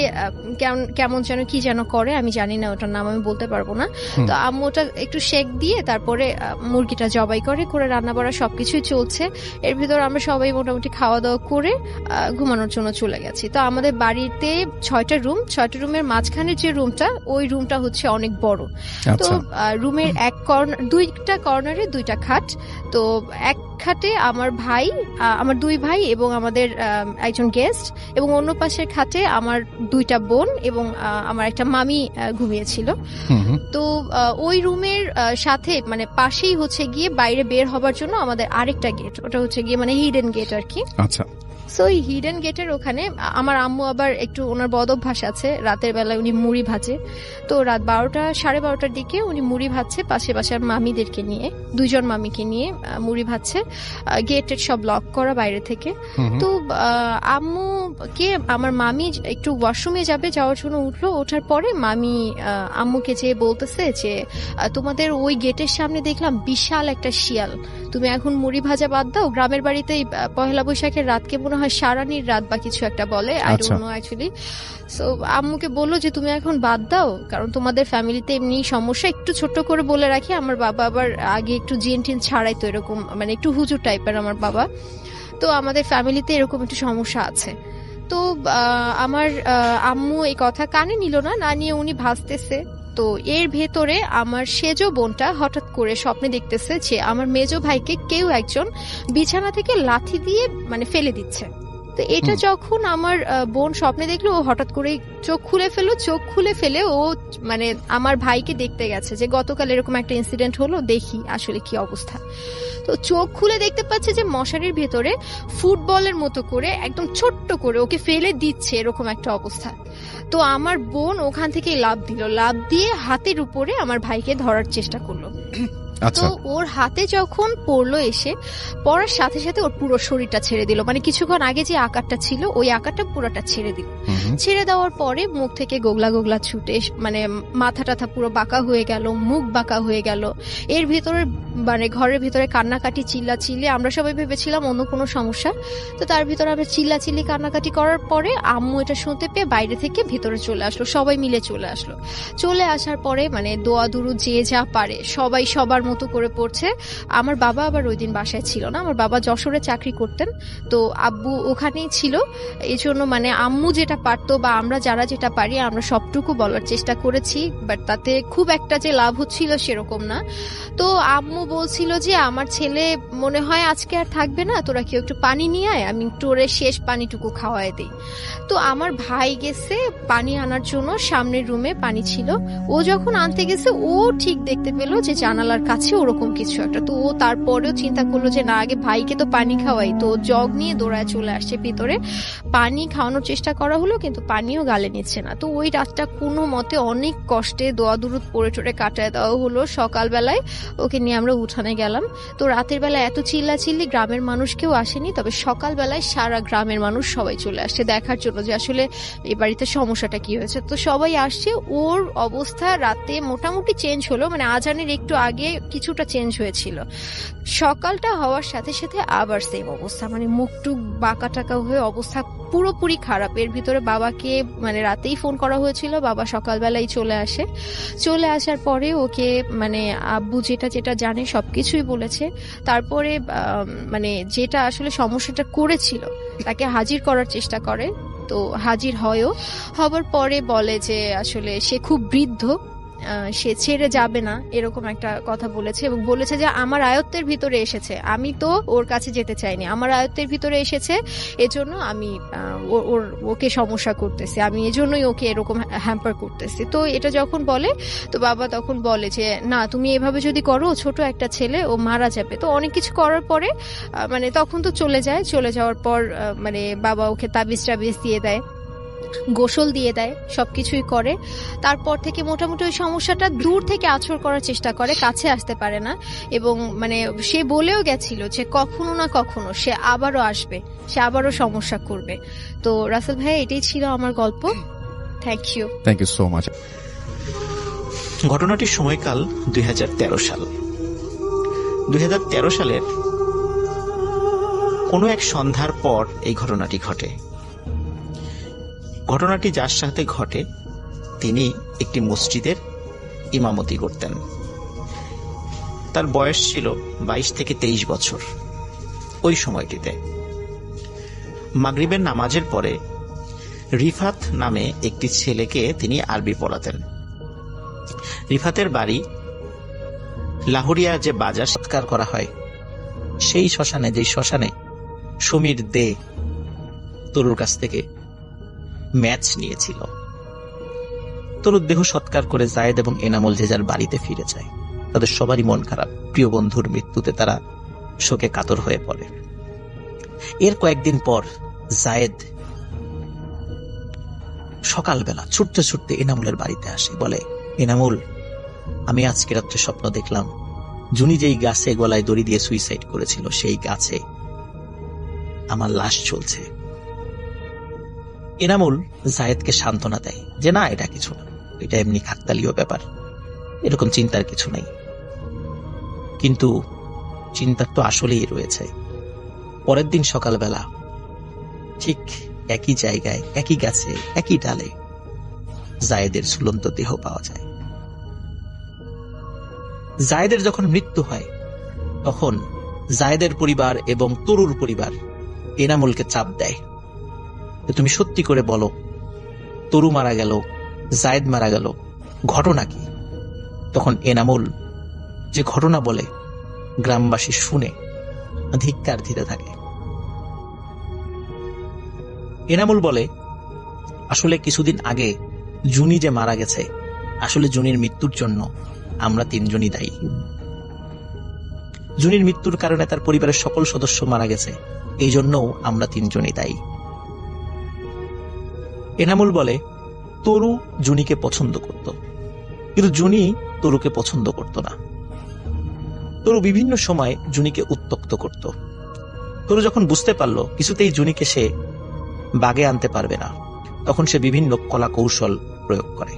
কেমন যেন কি যেন করে, আমি জানি না, ওটার নাম আমি বলতে পারবো না। তো আম্মু ওটা একটু শেক দিয়ে তারপরে মুরগিটা জবাই করে রান্না বাড়া সবকিছুই চলছে। এর ভিতর আমরা সবাই মোটামুটি খাওয়া দাওয়া করে ঘুমানোর জন্য চলে গেছি। তো আমাদের বাড়িতে 6টা রুমের মাঝখানের যে রুমটা, ওই রুমটা অনেক বড়। তো রুমের দুইটা কর্নারে 2টা খাট। তো এক খাটে আমার ভাই, আমার 2 ভাই এবং আমাদের একজন গেস্ট, এবং অন্য পাশের খাটে আমার 2টা বোন এবং আমার একটা মামি ঘুমিয়েছিল। তো ওই রুমের সাথে মানে পাশেই গিয়ে বাইরে বের হবার জন্য আমাদের আরেকটা গেট, ওটা গিয়ে মানে হিডেন গেট আর কি। আচ্ছা। সো এই হিডেন গেটের ওখানে আমার আম্মু আবার একটু, ওনার বদ অভ্যাস আছে, রাতের বেলায় উনি মুড়ি ভাজে। তো রাত 12টা-12:30টার দিকে উনি মুড়ি ভাজছে, পাশে বাসার মামিদেরকে নিয়ে, 2জন মামিকে নিয়ে মুড়ি ভাজছে, গেটের সব লক করা বাইরে থেকে। তো আম্মুকে, আমার মামি একটু ওয়াশরুমে যাওয়ার জন্য ওঠার পরে মামি আম্মুকে যে বলতেছে যে তোমাদের ওই গেটের সামনে দেখলাম বিশাল একটা শিয়াল, তুমি এখন মুড়ি ভাজা বাদ দাও, গ্রামের বাড়িতে পয়লা বৈশাখের রাতকে মনে হয় সারানির রাত বা কিছু একটা বলে, I don't know actually. So আম্মুকে বললো যে তুমি এখন বাদ দাও, কারণ তোমাদের ফ্যামিলিতে এমনি সমস্যা। একটু ছোট্ট করে বলে রাখি, আমার বাবা আবার আগে একটু জিন টিন ছাড়াই, তো এরকম মানে একটু হুজুর টাইপের আমার বাবা, তো আমাদের ফ্যামিলিতে এরকম একটু সমস্যা আছে। তো আমার আম্মু এই কথা কানে নিল না নিয়ে উনি ভাসতেছে। তো এর ভেতরে আমার সেজো বোনটা হঠাৎ করে স্বপ্নে দেখতেছে যে আমার মেজো ভাইকে কেউ একজন বিছানা থেকে লাথি দিয়ে মানে ফেলে দিচ্ছে। তো এটা যখন আমার বোন স্বপ্নে দেখলো, ও হঠাৎ করে চোখ খুলে ফেলে ও মানে আমার ভাইকে দেখতে গেছে যে গতকাল এরকম একটা ইনসিডেন্ট হলো, দেখি আসলে কি অবস্থা। তো চোখ খুলে দেখতে পাচ্ছে যে মশারির ভেতরে ফুটবলের মতো করে একদম ছোট্ট করে ওকে ফেলে দিচ্ছে, এরকম একটা অবস্থা। তো আমার বোন ওখান থেকে লাফ দিয়ে হাতের উপরে আমার ভাইকে ধরার চেষ্টা করলো। তো ওর হাতে যখন পড়লো, এসে পড়ার সাথে সাথে ওর পুরো শরীরটা ছেড়ে দিল, মানে কিছুক্ষণ আগে যে আকারটা ছিল ওই আকারটা পুরোটা ছেড়ে দিল। ছেড়ে দেওয়ার পরে মুখ থেকে গোগলা ছুটে, মানে মাথা টাথা পুরো বাঁকা হয়ে গেল, মুখ বাঁকা হয়ে গেল। এর ভিতরে মানে ঘরের ভিতরে কান্নাকাটি, চিল্লাচিল্লি, আমরা সবাই ভেবেছিলাম অন্য কোনো সমস্যা। তো তার ভিতরে আমরা চিল্লাচিল্লি কান্নাকাটি করার পরে আম্মু এটা শুনতে পেয়ে বাইরে থেকে ভিতরে চলে আসলো, সবাই মিলে চলে আসার পরে মানে দোয়া দুরু যে যা পারে সবাই সবার মতো করে পড়ছে। আমার বাবা আবার ওই দিন বাসায় ছিল না, আমার বাবা যশোরে চাকরি করতেন, তো আব্বু ওখানেই ছিল। এই জন্য মানে আম্মু যেটা পারতো বা আমরা যারা যেটা পারি আমরা সবটুকু বলার চেষ্টা করেছি, বাট তাতে খুব একটা যে লাভ হচ্ছিল সেরকম না। তো আম্মু বলছিল যে আমার ছেলে মনে হয় আজকে আর থাকবে না, তোরা কেউ একটু পানি নিয়ে আয়, আমি একটু ওরে শেষ পানিটুকু খাওয়ায় দিই। তো আমার ভাই গেছে পানি আনার জন্য, সামনের রুমে পানি ছিল, ও যখন আনতে গেছে ও ঠিক দেখতে পেলো যে জানালার কাছে ওরকম কিছু একটা। তো ও তারপরেও চিন্তা করলো যে না, আগে ভাইকে তো পানি খাওয়াই। তো জগ নিয়ে দৌড়ায় চলে আসছে ভিতরে, পানি খাওয়ানোর চেষ্টা করা হলো কিন্তু পানিও গালে নিচ্ছে না। তো ওই রাতটা কোনো মতে অনেক কষ্টে দোয়া দুরুদ পড়ে টড়ে কাটায় দেওয়া হলো। সকালবেলায় ওকে নিয়ে আমরা উঠানে গেলাম। তো রাতের বেলা এত চিল্লাচিল্লি, গ্রামের মানুষ কেউ আসেনি, তবে সকালবেলায় সারা গ্রামের মানুষ সবাই চলে আসছে দেখার জন্য যে আসলে এই বাড়িতে সমস্যাটা কি হয়েছে। তো সবাই আসছে, ওর অবস্থা রাতে মোটামুটি চেঞ্জ হলো, মানে আজানের একটু আগে কিছুটা চেঞ্জ হয়েছিল। সকালটা হওয়ার সাথে সাথে আবার সেম অবস্থা, মানে মুখটুক বাঁকা টাকা হয়ে অবস্থা পুরোপুরি খারাপ। এর ভিতরে বাবাকে মানে রাতেই ফোন করা হয়েছিল, বাবা সকালবেলাই চলে আসার পরে ওকে মানে আব্বু যেটা জানে সবকিছুই বলেছে। তারপরে মানে যেটা আসলে সমস্যাটা করেছিল তাকে হাজির করার চেষ্টা করে। তো হাজির হয়ও। হবার পরে বলে যে আসলে সে খুব বৃদ্ধ, সে ছেড়ে যাবে না, এরকম একটা কথা বলেছে এবং বলেছে যে আমার আয়ত্তের ভিতরে এসেছে, আমি তো ওর কাছে যেতে চাইনি, আমার আয়ত্তের ভিতরে এসেছে, এজন্য আমি ওকে সমস্যা করতেছি, আমি এজন্যই ওকে এরকম হ্যাম্পার করতেছি। তো এটা যখন বলে তো বাবা তখন বলে যে না, তুমি এভাবে যদি করো, ছোট একটা ছেলে, ও মারা যাবে। তো অনেক কিছু করার পরে মানে তখন তো চলে যাওয়ার পর মানে বাবা ওকে তাবিজ টাবিজ দিয়ে দেয়, গোসল দিয়ে দেয়, সবকিছুই করে। তারপর থেকে মোটামুটি ওই সমস্যাটা দূর থেকে আছর করার চেষ্টা করে, কাছে আসতে পারে না। এবং মানে সে বলেও গেছিল যে কখনো না কখনো সে আবারও আসবে, সে আবারও সমস্যা করবে। তো রাসেল ভাই, এটাই ছিল আমার গল্প। Thank you so much. ঘটনাটির সময়কাল 2013 সাল। 2013 সালের কোনো এক সন্ধ্যার পর এই ঘটনাটি ঘটে। ঘটনাটি যার সাথে ঘটে তিনি একটি মসজিদের ইমামতি করতেন। তার বয়স ছিল 22 থেকে 23 বছর। ওই সময়টিতে মাগরিবের নামাজের পরে রিফাত নামে একটি ছেলেকে তিনি আরবি পড়াতেন। রিফাতের বাড়ি লাহোরিয়া যে বাজার সৎকার করা হয় সেই শ্মশানে, যে শ্মশানে সমীর দে তরুর কাছ থেকে ম্যাচ নিয়েছিল। তরুর দেহ সৎকার করে জায়েদ এবং এনামুল যে যার বাড়িতে ফিরে যায়। তাদের সবারই মন খারাপ, প্রিয় বন্ধুর মৃত্যুতে তারা শোকে কাতর হয়ে পড়ে। এর কয়েকদিন পর জায়েদ সকালবেলা ছুটতে ছুটতে এনামুলের বাড়িতে আসে, বলে, এনামুল, আমি আজকে রাত্রে স্বপ্ন দেখলাম জুনি যেই গাছে গলায় দড়ি দিয়ে সুইসাইড করেছিল সেই গাছে আমার লাশ চলছে। এনামুল জায়েদকে সান্ত্বনা দেয় যে না, এটা কিছু না, এটা এমনি কাকতালীয় ব্যাপার, এরকম চিন্তার কিছু নেই। কিন্তু চিন্তার তো আসলেই রয়েছে। পরের দিন সকালবেলা ঠিক একই জায়গায়, একই গাছে, একই ডালে জায়েদের ঝুলন্ত দেহ পাওয়া যায়। জায়েদের যখন মৃত্যু হয় তখন জায়েদের পরিবার এবং তরুর পরিবার এনামুলকে চাপ দেয়, তুমি সত্যি করে বলো, তরু মারা গেল, জায়েদ মারা গেল, ঘটনা কি? তখন এনামুল যে ঘটনা বলে গ্রামবাসী শুনে ধিক্কার দিতে থাকে। এনামুল বলে, আসলে কিছুদিন আগে জুনি যে মারা গেছে, আসলে জুনির মৃত্যুর জন্য আমরা তিনজনই দায়ী। জুনির মৃত্যুর কারণে তার পরিবারের সকল সদস্য মারা গেছে, এই জন্যও আমরা তিনজনই দায়ী। এনামুল বলে, তরু জুনিকে পছন্দ করত, কিন্তু জুনি তরুকে পছন্দ করত না। তরু বিভিন্ন সময় জুনিকে উত্ত্যক্ত করত। তরু যখন বুঝতে পারল কিছুতেই জুনিকে সে বাগে আনতে পারবে না, তখন সে বিভিন্ন কলা কৌশল প্রয়োগ করে।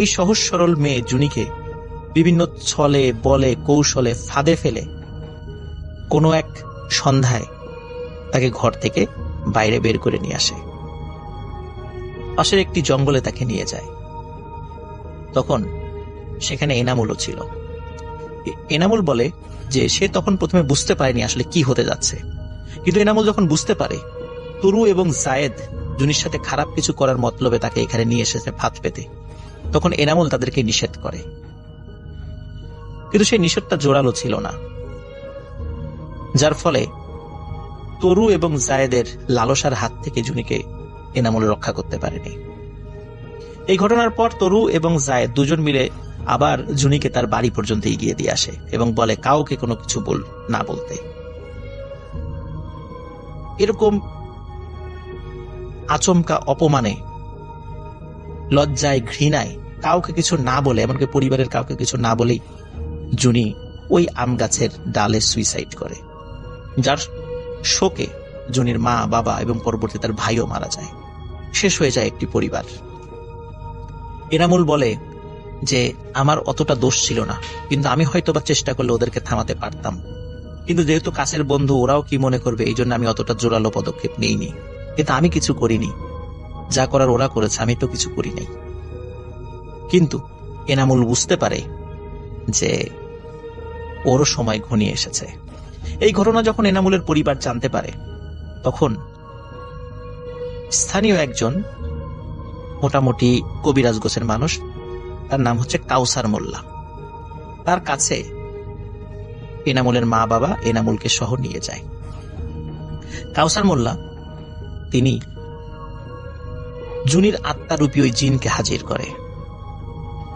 এই সহজ সরল মেয়ে জুনিকে বিভিন্ন ছলে বলে কৌশলে ফাঁদে ফেলে কোনো এক সন্ধ্যায় তাকে ঘর থেকে বাইরে বের করে নিয়ে আসে। পাশের একটি জঙ্গলে তাকে নিয়ে যায়। তখন সেখানে এনামুলও ছিল। এনামুল বলে যে সে তখন প্রথমে বুঝতে পারেনি আসলে কি হতে যাচ্ছে, কিন্তু এনামুল যখন বুঝতে পারে তরু এবং জায়েদ জুনির সাথে খারাপ কিছু করার মতলবে তাকে এখানে নিয়ে এসেছে ফাঁদ পেতে, তখন এনামুল তাদেরকে নিষেধ করে। কিন্তু সেই নিষেধটা জোরালো ছিল না, যার ফলে তরু এবং জায়েদের লালসার হাত থেকে জুনিকে এনামুল রক্ষা করতে পারেনি। এই ঘটনার পর তরু এবং জায়েদ দুজন মিলে আবার জুনিকে তার বাড়ি পর্যন্ত এগিয়ে দিয়ে আসে এবং বলে কাউকে কোনো কিছু না বলতে। এরকম আচমকা অপমানে, লজ্জায়, ঘৃণায় কাউকে কিছু না বলে, এমনকি পরিবারের কাউকে কিছু না বলেই জুনি ওই আম গাছের ডালে সুইসাইড করে, যার শোকে জুনির মা, বাবা এবং পরবর্তী তার ভাইও মারা যায়। শেষ হয়ে যায় একটি পরিবার। এনামুল বলে যে আমার অতটা দোষ ছিল না, কিন্তু আমি হয়তো বা চেষ্টা করলে ওদেরকে থামাতে পারতাম, কিন্তু যেহেতু কাছের বন্ধু, ওরাও কি মনে করবে, এই জন্য আমি অতটা জোরালো পদক্ষেপ নেইনি। কিন্তু আমি কিছু করিনি, যা করার ওরা করেছে, আমি তো কিছু করি নাই। কিন্তু এনামুল বুঝতে পারে যে ওরও সময় ঘনিয়ে এসেছে। এই ঘটনা যখন এনামুলের পরিবার জানতে পারে, তখন স্থানীয় একজন মোটামুটি কবিরাজ গোছের মানুষ, তার নাম হচ্ছে কাউসার মোল্লা। তার কাছে এনামুলের মা বাবা এনামুলকে সহ নিয়ে যায়। কাউসার মোল্লা তিনি জুনির আত্মারূপী ওই জিনকে হাজির করে।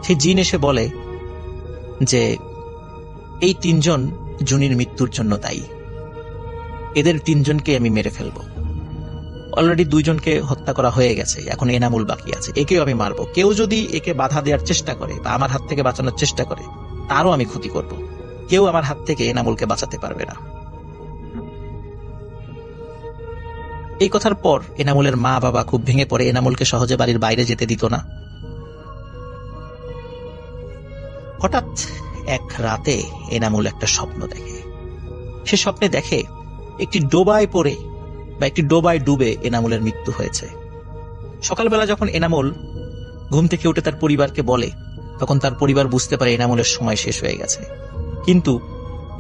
সেই জিন এসে বলে যে এই 3 জন জুনির মৃত্যুর জন্য দায়ী, এদের 3 জনকে আমি মেরে ফেলবো। অলরেডি 2 জনকে হত্যা করা হয়ে গেছে, এখন এনামুল বাকি আছে, একেও আমি মারবো। কেউ যদি একে বাধা দেওয়ার চেষ্টা করে বা আমার হাত থেকে বাঁচানোর চেষ্টা করে, তারও আমি ক্ষতি করব। কেউ আমার হাত থেকে এনামুলকে বাঁচাতে পারবে না। এই কথার পর এনামুলের মা বাবা খুব ভেঙে পড়ে, এনামুলকে সহজে বাড়ির বাইরে যেতে দিত না। হঠাৎ এক রাতে এনামুল একটা স্বপ্ন দেখে। সে স্বপ্নে দেখে একটি ডোবায় পড়ে বা একটি ডোবায় ডুবে এনামুলের মৃত্যু হয়েছে। সকালবেলা যখন এনামুল ঘুম থেকে উঠে তার পরিবারকে বলে, তখন তার পরিবার বুঝতে পারে এনামুলের সময় শেষ হয়ে গেছে। কিন্তু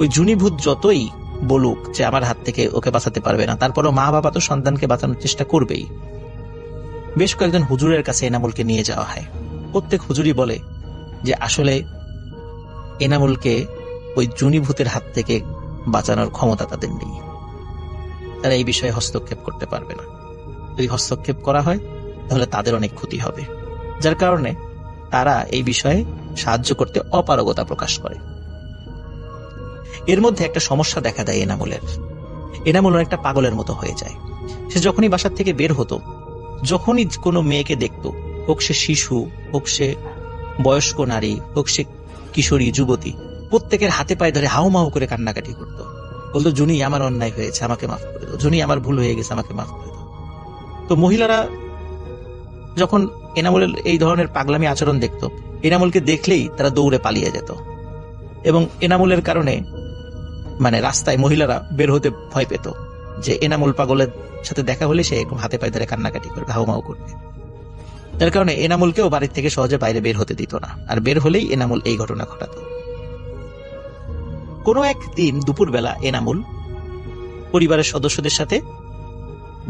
ওই জুনিভূত যতই বলুক যে আমার হাত থেকে ওকে বাঁচাতে পারবে না, তারপরও মা বাবা তো সন্তানকে বাঁচানোর চেষ্টা করবেই। বেশ কয়েকজন হুজুরের কাছে এনামুলকে নিয়ে যাওয়া হয়। প্রত্যেক হুজুরই বলে যে আসলে এনামুলকে ওই জুনিভূতের হাত থেকে বাঁচানোর ক্ষমতা তাদের নেই, তারা এই বিষয়ে হস্তক্ষেপ করতে পারবে না। যদি হস্তক্ষেপ করা হয় তাহলে তাদের অনেক ক্ষতি হবে, যার কারণে তারা এই বিষয়ে সাহায্য করতে অপারগতা প্রকাশ করে। এর মধ্যে একটা সমস্যা দেখা দেয় এনামুলের। এনামুল একটা পাগলের মতো হয়ে যায়। সে যখনই বাসার থেকে বের হতো, যখনই কোনো মেয়েকে দেখত, হোক সে শিশু, হোক সে বয়স্ক নারী, হোক সে কিশোরী যুবতী, প্রত্যেকের হাতে পায়ে ধরে হাউমাউ করে কান্নাকাটি করতো। বলতো, জুনি আমার অন্যায় হয়েছে, আমাকে মাফ করে দাও, জুনি আমার ভুল হয়ে গেছে, আমাকে মাফ করে দাও। তো মহিলারা যখন এনামুলের এই ধরনের পাগলামি আচরণ দেখত, এনামুলকে দেখলেই তারা দৌড়ে পালিয়ে যেত। এবং এনামুলের কারণে রাস্তায় মহিলারা বের হতে ভয় পেত যে এনামুল পাগলের সাথে দেখা হলে সে একদম হাতে পায়ে ধরে কান্নাকাটি করবে, হাউমাউ করবে। যার কারণে এনামুলকেও বাড়ির থেকে সহজে বাইরে বের হতে দিত না, আর বের হলেই এনামুল এই ঘটনা ঘটাত। কোনো একদিন দুপুরবেলা এনামুল পরিবারের সদস্যদের সাথে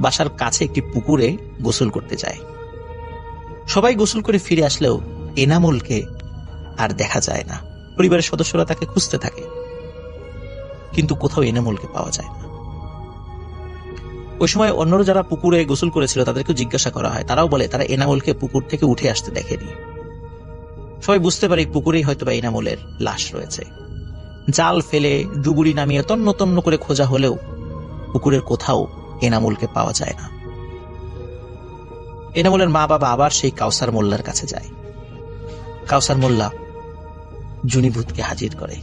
বাসার কাছে একটি পুকুরে গোসল করতে যায়। সবাই গোসল করে ফিরে আসলেও এনামুলকে আর দেখা যায় না। পরিবারের সদস্যরা তাকে খুঁজতে থাকে, কিন্তু কোথাও এনামুলকে পাওয়া যায় না। ওই সময় অন্যরা যারা পুকুরে গোসল করেছিল তাদেরকে জিজ্ঞাসা করা হয়, তারাও বলে তারা এনামুলকে পুকুর থেকে উঠে আসতে দেখেনি। সবাই বুঝতে পারে পুকুরেই হয়তো বা এনামুলের লাশ রয়েছে। জাল ফেলে ডুবুরি নামিয়ে তন্ন তন্ন করে খোঁজা হলেও পুকুরের কোথাও এনামুলকে পাওয়া যায় না। এনামুলের মা বাবা আবার সেই কাউসার মোল্লার কাছে যায়। কাউসার মোল্লা জুনিভূতকে হাজির করে।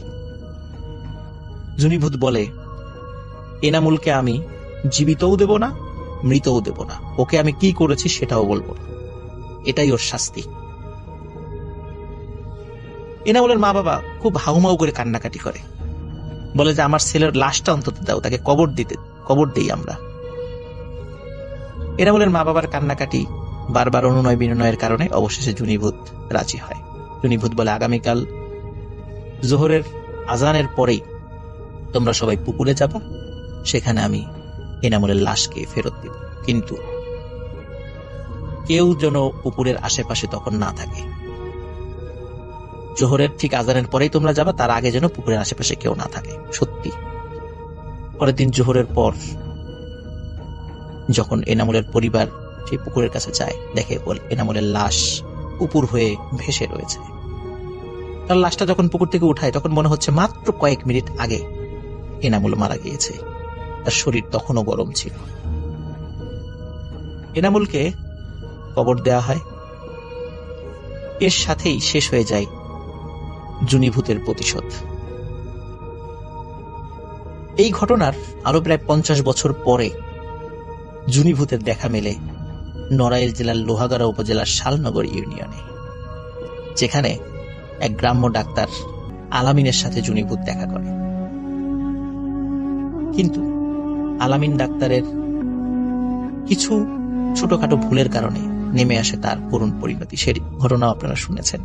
জুনিভূত বলে, এনামুলকে আমি জীবিতও দেব না, মৃতও দেব না, ওকে আমি কি করেছি সেটাও বলবো না, এটাই ওর শাস্তি। এনামুলের মা বাবা খুব হাউমাউ করে কান্নাকাটি করে, বলে যে আমার ছেলের লাশটা অন্তত দাও, তাকে কবর দেই আমরা। এনামুলের মা বাবার কান্নাকাটি বারবার অনুনয় বিনয়ের কারণে অবশেষে জুনিভূত রাজি হয়। জুনিভূত বলে, আগামীকাল জোহরের আজানের পরেই তোমরা সবাই পুকুরে যাবা, সেখানে আমি এনামুলের লাশকে ফেরত দিব, কিন্তু কেউ যেন পুকুরের আশেপাশে তখন না থাকে। জোহরের ঠিক আজানের পরেই তোমরা যাবা, তার আগে যেন পুকুরের আশেপাশে কেউ না থাকে। সত্যি পরের দিন জোহরের পর যখন এনামুলের পরিবার সেই পুকুরের কাছে যায়, দেখে এনামুলের লাশ উপর হয়ে ভেসে রয়েছে। তার লাশটা যখন পুকুর থেকে উঠায় তখন মনে হচ্ছে মাত্র কয়েক মিনিট আগে এনামুল মারা গিয়েছে। তার শরীর তখনও গরম ছিল। এনামুলকে কবর দেয়া হয়। এর সাথেই শেষ হয়ে যায় জুনিভূতের প্রতিশোধ। এই ঘটনার আরো প্রায় 50 বছর পরে জুনিভূতের দেখা মেলে নড়াইল জেলার লোহাগাড়া উপজেলার শালনগর ইউনিয়নে, যেখানে এক গ্রাম্য ডাক্তার আলামিনের সাথে জুনিভূত দেখা করে। কিন্তু আলামিন ডাক্তারের কিছু ছোটখাটো ভুলের কারণে নেমে আসে তার করুণ পরিণতি। সেই ঘটনা আপনারা শুনেছেন।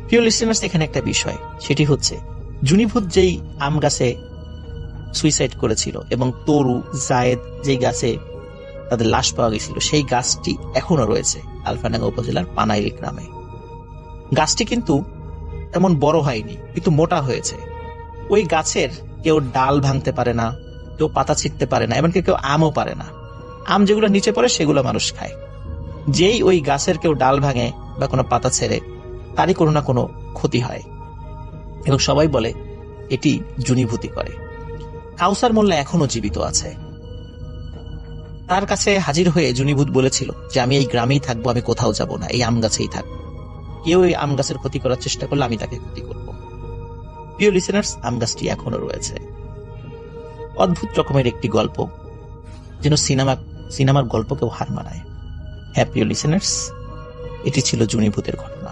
প্রিয় লিসেনার্স, এখানে একটা বিষয়, সেটি হচ্ছে জুনিভূত যেই আম গাছে সুইসাইড করেছিল এবং তরু জায়েদ যেই গাছে তাদের লাশ পাওয়া গেছিল সেই গাছটি এখনো রয়েছে আলফাডাঙ্গা উপজেলার পানাইল গ্রামে। গাছটি কিন্তু তেমন বড় হয়নি, কিন্তু মোটা হয়েছে। ওই গাছের কেউ ডাল ভাঙতে পারে না, কেউ পাতা ছিঁড়তে পারে না, এমনকি কেউ আমও পারে না। আম যেগুলো নিচে পড়ে সেগুলো মানুষ খায়। যেই ওই গাছের কেউ ডাল ভাঙে বা কোনো পাতা ছেড়ে, তারই কোনো না কোনো ক্ষতি হয় এবং সবাই বলে এটি জুনিভূতি করে। কাউসার মোল্লা এখনো জীবিত আছে। তার কাছে হাজির হয়ে জুনিভূত বলেছিল যে আমি এই গ্রামেই থাকবো, আমি কোথাও যাব না, এই আম গাছেই থাকবো। কেউ এই আম গাছের ক্ষতি করার চেষ্টা করলে আমি তাকে ক্ষতি করব। প্রিয় লিসেনার্স, আম গাছটি এখনো রয়েছে। অদ্ভুত রকমের একটি গল্প, যেন সিনেমার গল্পকেও হার মানায়। হ্যাঁ প্রিয় লিসেনার্স, এটি ছিল জুনিভূতের ঘটনা।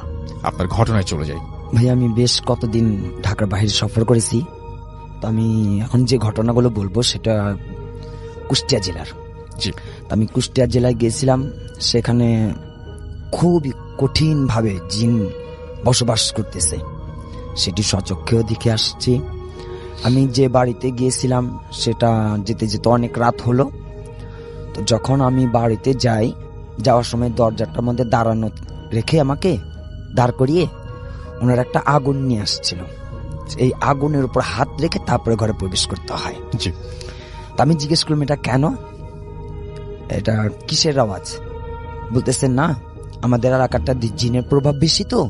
আপনার ঘটনায় চলে যাই। ভাই, আমি বেশ কতদিন ঢাকার বাইরে সফর করেছি। তো আমি এখন যে ঘটনাগুলো বলবো সেটা কুষ্টিয়া জেলার। জি। তো আমি কুষ্টিয়া জেলায় গিয়েছিলাম। সেখানে খুবই কঠিনভাবে জিন বসবাস করতেছে, সেটি স্বচক্ষেও দেখে আসছি। আমি যে বাড়িতে গিয়েছিলাম সেটা যেতে যেতে অনেক রাত হলো। তো যখন আমি বাড়িতে যাই, যাওয়ার সময় দরজাটার মধ্যে দাঁড়ানো রেখে আমাকে দাঁড় করিয়ে ওনার একটা আগুন নিয়ে আসছিল। এই আগুনের উপর হাত রেখে তারপরে ঘরে প্রবেশ করতে হয়। জি। তা আমি জিজ্ঞেস করলাম এটা কেন, এটা কিসের আওয়াজ? বলতেছেন না, আমাদের এলাকাটা জিনের প্রভাব বেশি, তো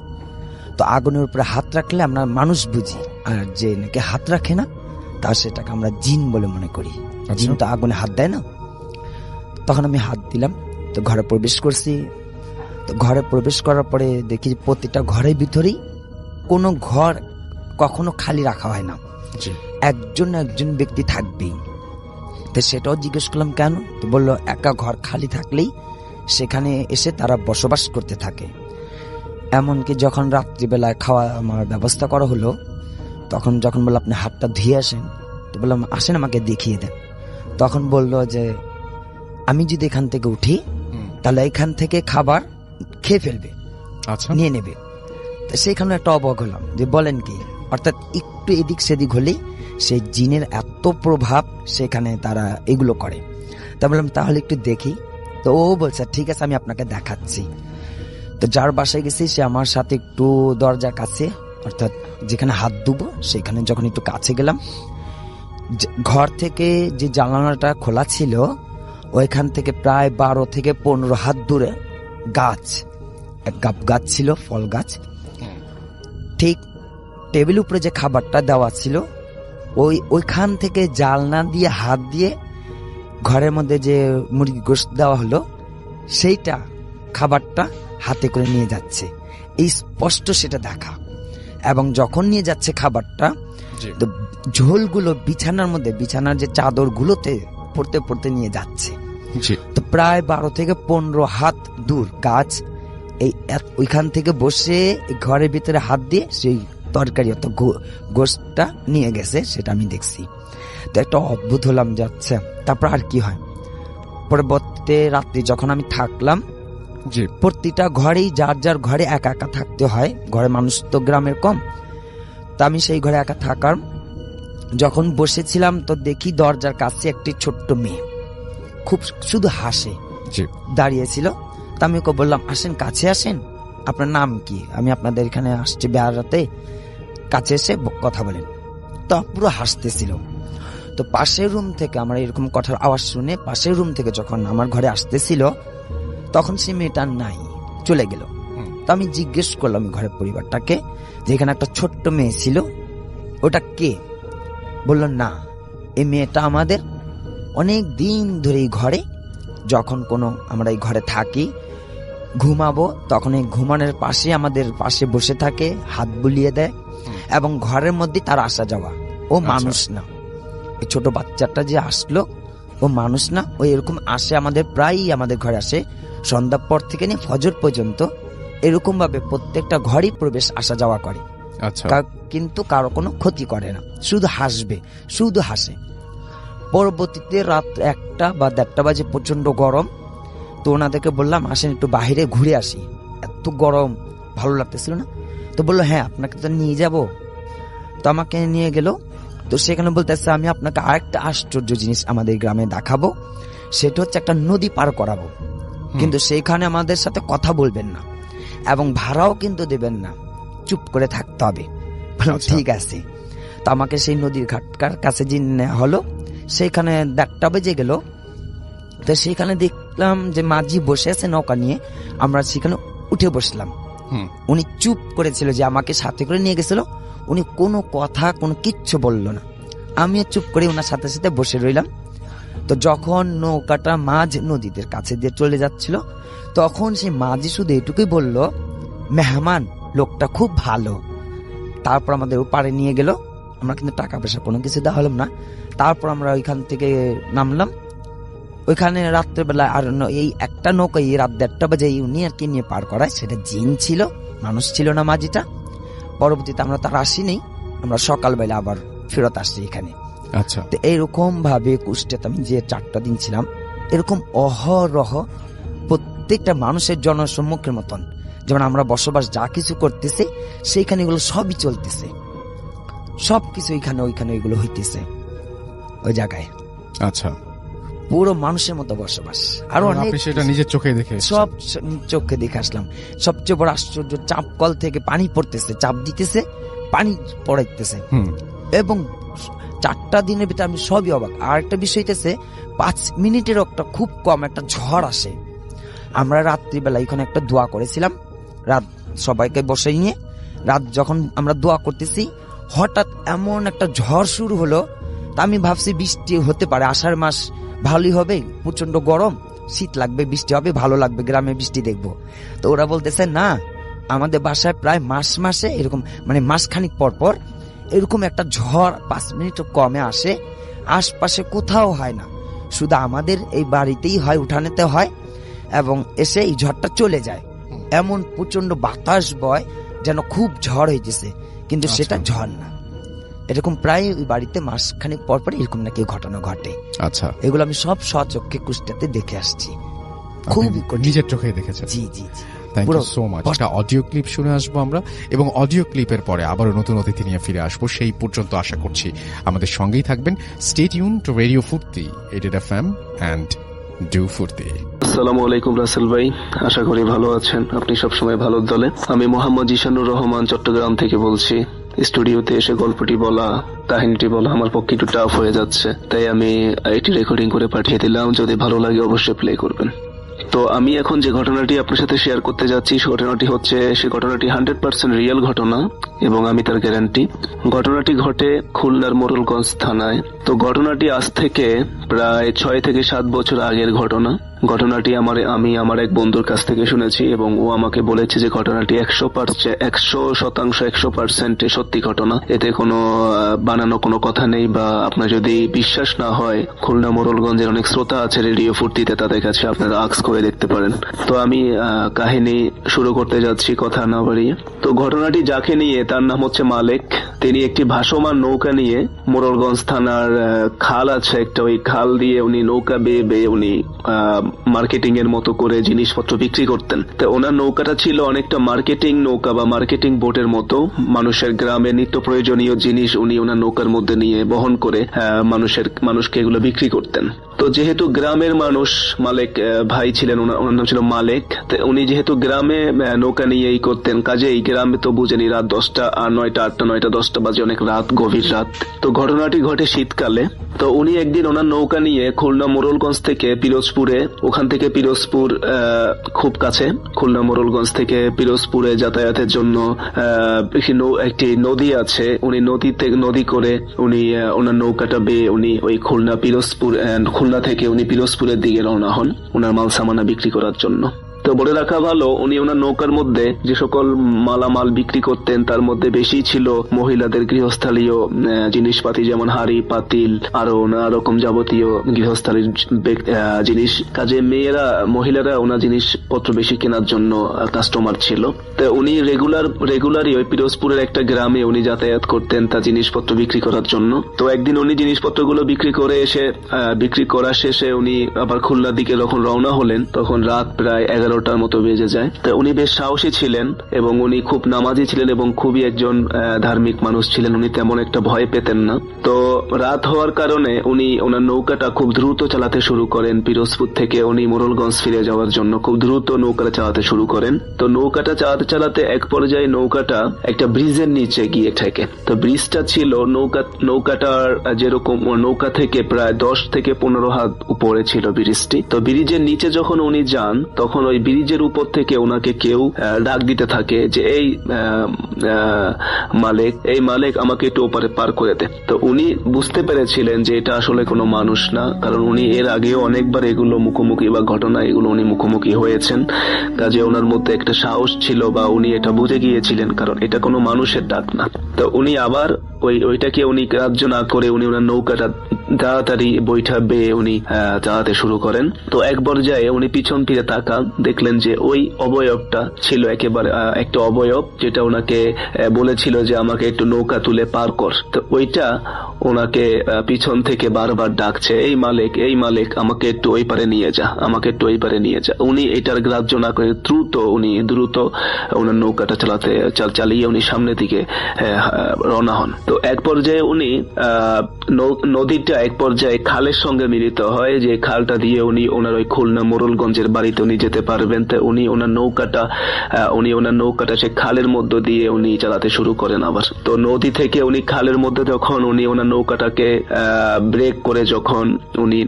আগুনের উপরে হাত রাখলে আমরা মানুষ বুঝি, আর যে নাকি হাত রাখে না তা সেটাকে আমরা জিন বলে মনে করি। জিন তো আগুনে হাত দেয় না। তখন আমি হাত দিলাম, তো ঘরে প্রবেশ করছি। তো ঘরে প্রবেশ করার পরে দেখি প্রতিটা ঘরের ভিতরেই কোনো ঘর কখনো খালি রাখা হয় না, একজন ব্যক্তি থাকবেই। তো সেটাও জিজ্ঞেস করলাম কেন, তো বললো একা ঘর খালি থাকলেই সেখানে এসে তারা বসবাস করতে থাকে। এমনকি যখন রাত্রিবেলায় খাওয়া আমার ব্যবস্থা করা হলো, তখন যখন বললো আপনি হাতটা ধুয়ে আসেন, তো বললাম আসেন আমাকে দেখিয়ে দেন। তখন বললো যে আমি যদি এখান থেকে উঠি তাহলে এখান থেকে খাবার খেয়ে ফেলবে, নিয়ে নেবে। তো সেখানে একটা অবাক হলাম যে বলেন কি, অর্থাৎ একটু এদিক সেদিক হলেই সেই জিনের এত প্রভাব সেখানে তারা এগুলো করে। তা বললাম তাহলে একটু দেখি। তো ও বলছে ঠিক আছে আমি আপনাকে দেখাচ্ছি। তো যার বাসায় গেছি সে আমার সাথে একটু দরজার কাছে, অর্থাৎ যেখানে হাত ধুবো সেখানে যখন একটু কাছে গেলাম, ঘর থেকে যে জানালাটা খোলা ছিল ওইখান থেকে প্রায় 12 থেকে 15 হাত দূরে গাছ, এক গাছ ছিল, ফল গাছ। ঠিক টেবিল উপরে যে খাবারটা দেওয়া ছিল ওইখান থেকে জালনা দিয়ে হাত দিয়ে ঘরের মধ্যে যে মুরগি গোশত দেওয়া হলো সেইটা খাবারটা হাতে করে নিয়ে যাচ্ছে, এই স্পষ্ট সেটা দেখা। এবং যখন নিয়ে যাচ্ছে খাবারটা, তো ঝোলগুলো বিছানার মধ্যে, বিছানার যে চাদর গুলোতে পড়তে পড়তে নিয়ে যাচ্ছে। তো প্রায় 12 থেকে 15 হাত দূর গাছ, এই ওইখান থেকে বসে ঘরের ভিতরে হাত দিয়ে সেই তরকারি অত গোশতটা নিয়ে গেছে, সেটা আমি দেখছি। তো একটা অদ্ভুত হলাম যাচ্ছে। তারপর আর কি হয়, পরবর্তী রাত্রি যখন আমি থাকলাম, প্রতিটা ঘরেই যার যার ঘরে একা একা থাকতে হয়, ঘরে মানুষ তো গ্রামের কম। তা আমি সেই ঘরে একা থাকার যখন বসেছিলাম, তো দেখি দরজার কাছে একটি ছোট্ট মেয়ে খুব শুধু হাসে দাঁড়িয়েছিল। তা আমি ওকে বললাম আসেন, কাছে আসেন, আপনার নাম কি, আমি আপনাদের এখানে আসছি বেড়াতে, কাছে এসে কথা বলেন। তো পুরো হাসতেছিল। তো পাশের রুম থেকে আমার এরকম কথার আওয়াজ শুনে পাশের রুম থেকে যখন আমার ঘরে আসতেছিল, তখন সে মেয়েটা নাই, চলে গেল। তো আমি জিজ্ঞেস করলাম ঘরের পরিবারটাকে যে এখানে একটা ছোট্ট মেয়ে ছিল, ওটা কে? বললো না, এই মেয়েটা আমাদের অনেক দিন ধরে এই ঘরে, যখন কোনো আমরা এই ঘরে থাকি ঘুমাবো, তখন এই ঘুমানোর পাশে আমাদের পাশে বসে থাকে, হাত বুলিয়ে দেয়, এবং ঘরের মধ্যে তার আসা যাওয়া। ও মানুষ না, এই ছোট বাচ্চাটা যে আসলো ও মানুষ না, ও এরকম আসে আমাদের, প্রায়ই আমাদের ঘরে আসে, সন্ধ্যা পর থেকে নিয়ে ফজর পর্যন্ত এরকম ভাবে প্রত্যেকটা ঘরেই প্রবেশ আসা যাওয়া করে। কিন্তু কারো কোনো ক্ষতি করে না, শুধু হাসবে, শুধু হাসে। পরবর্তীতে রাত 1টা বা 1:30 বাজে প্রচন্ড গরম। তো ওনাদেরকে বললাম আসেন একটু বাইরে ঘুরে আসি, এত গরম ভালো লাগতেছিল না। তো বললো হ্যাঁ আপনাকে তো নিয়ে যাব। তো আমাকে নিয়ে গেল। তো সেখানে বলতেছে আমি আপনাকে আরেকটা আশ্চর্য জিনিস আমাদের গ্রামে দেখাবো, সেটা হচ্ছে একটা নদী পার করাবো, কিন্তু সেইখানে আমাদের সাথে কথা বলবেন না এবং ভাড়াও কিন্তু দেবেন না, চুপ করে থাকতে হবে। বললাম ঠিক আছে। তো আমাকে সেই নদীর ঘাটকার কাছে যে নেওয়া হলো, সেইখানে 1:30 বেজে গেল। তো সেইখানে দেখলাম যে মাঝি বসে আছে নৌকা নিয়ে, আমরা সেখানে উঠে বসলাম। উনি চুপ করেছিল, যে আমাকে সাথে করে নিয়ে গেছিল, উনি কোনো কথা কোনো কিচ্ছু বললো না। আমিও চুপ করে ওনার সাথে সাথে বসে রইলাম। তো যখন নৌকাটা মাঝ নদীদের কাছে দিয়ে চলে যাচ্ছিল, তখন সেই মাঝি শুধু এটুকুই বলল, মেহমান লোকটা খুব ভালো। তারপর আমাদের ওপারে নিয়ে গেল। আমরা কিন্তু টাকা পয়সা কোনো কিছু দেওয়া হলাম না। তারপর আমরা ওইখান থেকে নামলাম। ওইখানে রাত্রেবেলা আর এই একটা নৌকায় রাত 1:30 বাজে উনি আর কি নিয়ে পার করায়, সেটা জিন ছিল, মানুষ ছিল না মাঝিটা। পরবর্তীতে আমরা তার আসিনি, আমরা সকালবেলা আবার ফেরত আসছি এখানে। আচ্ছা, তো এইরকম ভাবে কুষ্টিয়াতে আমি যে 4টা দিন ছিলাম, এরকম অহরহ প্রত্যেকটা মানুষের জনসম্মুখের মতন, যেমন আমরা বসবাস যা কিছু করতেছি সেইখানে এগুলো সবই চলতেছে, সবকিছু এখানে ওইখানে এগুলো হইতেছে ওই জায়গায়। আচ্ছা, পুরো মানুষের মতো বসবাস। আরো অনেক আপনি সেটা নিজের চোখে দেখে সব চোখে দেখে আসলাম। সবচেয়ে বড় আশ্চর্য, চাপ কল থেকে পানি পড়তেছে, চাপ দিতেছে, পানি পড়াইতেছে, এবং 4টা দিনের ভিতরে আমি সবই অবাক। আর একটা বিষয় হইতেছে, 5 মিনিটের একটা খুব কম একটা ঝড় আসে। আমরা রাত্রিবেলা এখানে একটা দোয়া করেছিলাম, রাত সবাইকে বসে নিয়ে রাত যখন আমরা দোয়া করতেছি, হঠাৎ এমন একটা ঝড় শুরু হলো। তা আমি ভাবছি বৃষ্টি হতে পারে, আষাঢ় মাস ভালোই হবে, প্রচন্ড গরম, শীত লাগবে, বৃষ্টি হবে, ভালো লাগবে, গ্রামে বৃষ্টি দেখবো। তো ওরা বলতেছে না, আমাদের বাসায় প্রায় মাসে এরকম, মানে মাসখানিক পর পর এরকম একটা ঝড় 5 মিনিট কমে আসে, আশপাশে কোথাও হয় না, শুধু আমাদের এই বাড়িতেই হয়, উঠানেতে হয়, এবং এসে এই ঝড়টা চলে যায়। এমন প্রচন্ড বাতাস বয় যেন খুব ঝড় হইতেছে, কিন্তু সেটা ঝড় না। এরকম প্রায় ওই বাড়িতে মাসখানিক পর পর এরকম নাকি ঘটনা ঘটে। আচ্ছা, এগুলো আমি সব স্বচক্ষে কুষ্টিয়াতে দেখে আসছি, খুব নিজের চোখে দেখেছেন। জি জি জি। Thank you so much. একটা অডিও ক্লিপ শুনে আসবো আমরা, এবং অডিও ক্লিপের পরে আবারও নতুন অতিথি নিয়ে ফিরে আসবো। সেই পর্যন্ত আশা করছি আমাদের সঙ্গেই থাকবেন। স্টে টিউন টু রেডিও ফুর্তি 88 FM এন্ড ডু ফুর্তি। আসসালামু আলাইকুম রাসেল ভাই, আশা করি ভালো আছেন। আপনি সবসময় ভালো দলে। আমি মোহাম্মদ জিশানুর রহমান চট্টগ্রাম থেকে বলছি। স্টুডিওতে এসে গল্পটি বলা, কাহিনীটি বলা আমার পক্ষে একটু টাফ হয়ে যাচ্ছে, তাই আমি এটি রেকর্ডিং করে পাঠিয়ে দিলাম। যদি ভালো লাগে অবশ্যই প্লে করবেন। তো আমি এখন যে ঘটনাটি আপনার সাথে শেয়ার করতে যাচ্ছি, সে ঘটনাটি 100% রিয়েল ঘটনা, এবং আমি তার গ্যারান্টি। ঘটনাটি ঘটে খুলনার মোড়লগঞ্জ থানায়। তো ঘটনাটি আজ থেকে প্রায় 6 থেকে 7 বছর আগের ঘটনা। ঘটনাটি আমি আমার এক বন্ধুর কাছ থেকে শুনেছি, এবং ও আমাকে বলেছে যে ঘটনাটি 100% সত্যি ঘটনা। এতে কোনো বানানো কোনো কথা নেই, বা আপনার যদি বিশ্বাস না হয়, খুলনা মোড়লগঞ্জের অনেক শ্রোতা আছে রেডিও ফুর্তিতে, তাদের কাছে আপনারা আক্স করে দেখতে পারেন। তো আমি কাহিনী শুরু করতে যাচ্ছি কথা না বাড়িয়ে। তো ঘটনাটি যাকে নিয়ে, তার নাম হচ্ছে মালেক। তিনি একটি ভাসমান নৌকা নিয়ে মোড়লগঞ্জ থানার খাল আছে একটা, ওই খাল দিয়ে উনি নৌকা বেয়ে উনি মার্কেটিং এর মতো করে জিনিসপত্র বিক্রি করতেন। তো ওনার নৌকাটা ছিল অনেকটা মার্কেটিং নৌকা বা মার্কেটিং বোটের মতো। মানুষের গ্রামে নিত্য প্রয়োজনীয় জিনিস উনি ওনার নৌকার মধ্যে নিয়ে বহন করে মানুষকে এগুলো বিক্রি করতেন। তো যেহেতু গ্রামের মানুষ, মালেক ভাই ছিলেন, ওনার নাম ছিল মালেক। উনি যেহেতু গ্রামে নৌকা নিয়েই করতেন, কাজে এই গ্রামে তো বুঝেনি, রাত 10টা আর 9টা 8টা 9টা 10টা বাজে, অনেক রাত, গভীর রাত। তো ঘটনাটি ঘটে শীতকালে। তো উনি একদিন ওনার নৌকা নিয়ে খুলনা মোড়লগঞ্জ থেকে পিরোজপুরে, ওখান থেকে পিরোজপুর খুব কাছে, খুলনা মোড়লগঞ্জ থেকে পিরোজপুরে যাতায়াতের জন্য একটি নদী আছে, উনি নদী করে উনি ওনার নৌকাটা বেয়ে উনি ওই খুলনা থেকে উনি পিরোজপুরের দিকে রওনা হন ওনার মাল সামানা বিক্রি করার জন্য। তো বলে রাখা ভালো, উনি ওনার নৌকার মধ্যে যে সকল মালামাল বিক্রি করতেন, তার মধ্যে বেশি ছিল মহিলাদের গৃহস্থালীয় জিনিসপাতি, যেমন হাড়ি পাতিল, আরো নানা রকম যাবতীয় গৃহস্থালীর জিনিস। কাজে মহিলারা ওনার জিনিসপত্র বেশি কেনার জন্য কাস্টমার ছিল। তো উনি রেগুলারই ওই পিরোজপুরের একটা গ্রামে উনি যাতায়াত করতেন তার জিনিসপত্র বিক্রি করার জন্য। তো একদিন উনি জিনিসপত্রগুলো বিক্রি করা শেষে উনি আবার খুলনার দিকে যখন রওনা হলেন, তখন রাত প্রায় 11 11টার মতো বেজে যায়। তো উনি বেশ সাহসী ছিলেন এবং উনি খুব নামাজি ছিলেন এবং খুবই একজন ধার্মিক মানুষ ছিলেন। উনি তেমন একটা ভয় পেতেন না। তো রাত হওয়ার কারণে উনি ওনার নৌকাটা খুব দ্রুত চালাতে শুরু করেন। পিরোজপুর থেকে উনি মোরলগঞ্জ ফিরে যাওয়ার জন্য খুব দ্রুত নৌকাটা চালাতে শুরু করেন। তো নৌকাটা চালাতে চালাতে এক পর্যায়ে নৌকাটা একটা ব্রিজের নিচে গিয়ে ঠেকে। তো ব্রিজটা ছিল নৌকাটার যেরকম নৌকা থেকে প্রায় 10 থেকে 15 হাত উপরে ছিল ব্রিজটি। তো ব্রিজের নিচে যখন উনি যান তখন ওই ব্রিজের উপর থেকে ওনাকে কেউ ডাক দিতে থাকে যে এই মালিক আমাকে একটু ওপারে পার করে দে। তো উনি বুঝতে পেরেছিলেন যে এটা আসলে কোনো মানুষ না, কারণ উনি এর আগেও অনেকবার এগুলো মুখোমুখি বা ঘটনা এগুলো উনি মুখোমুখি হয়েছেন। কাজে ওনার মধ্যে একটা সাহস ছিল বা উনি এটা বুঝে গিয়েছিলেন কারণ এটা কোনো মানুষের ডাক না। তো উনি আবার ওইটাকে উনি গ্রাহ্য না করে উনি ওনার নৌকাটা তাড়াতাড়ি বৈঠা বেয়ে উনি চালাতে শুরু করেন। তো এক পর্যায়ে উনি পিছন ফিরে তাকান, দেখলেন যে ওই অবয়বটা ছিল একেবারে একটা অবয়ব যেটা ওনাকে বলেছিল যে আমাকে একটু নৌকা তুলে পার কর। তো ওইটা ওনাকে পিছন থেকে বারবার ডাকছে, এই মালিক আমাকে একটু ওই পারে নিয়ে যা, আমাকে একটু ওই পারে নিয়ে যা। উনি এটার গ্রাহ্য না করে দ্রুত ওনার নৌকাটা চালিয়ে উনি সামনের দিকে রওনা হন। তো এক পর্যায়ে উনি নদীটা এক পর্যায়ে খালের সঙ্গে মিলিত হয়, যে খালটা দিয়ে উনি ওনার ওই খুলনা মোরলগঞ্জের বাড়িতে উনি যেতে পারবেন। তো উনি ওনার নৌকাটা সে খালের মধ্য দিয়ে উনি চালাতে শুরু করেন আবার। তো নদী থেকে উনি খালের মধ্যে যখন উনি ওনার নৌকাটাকে ব্রেক করে যখন উনি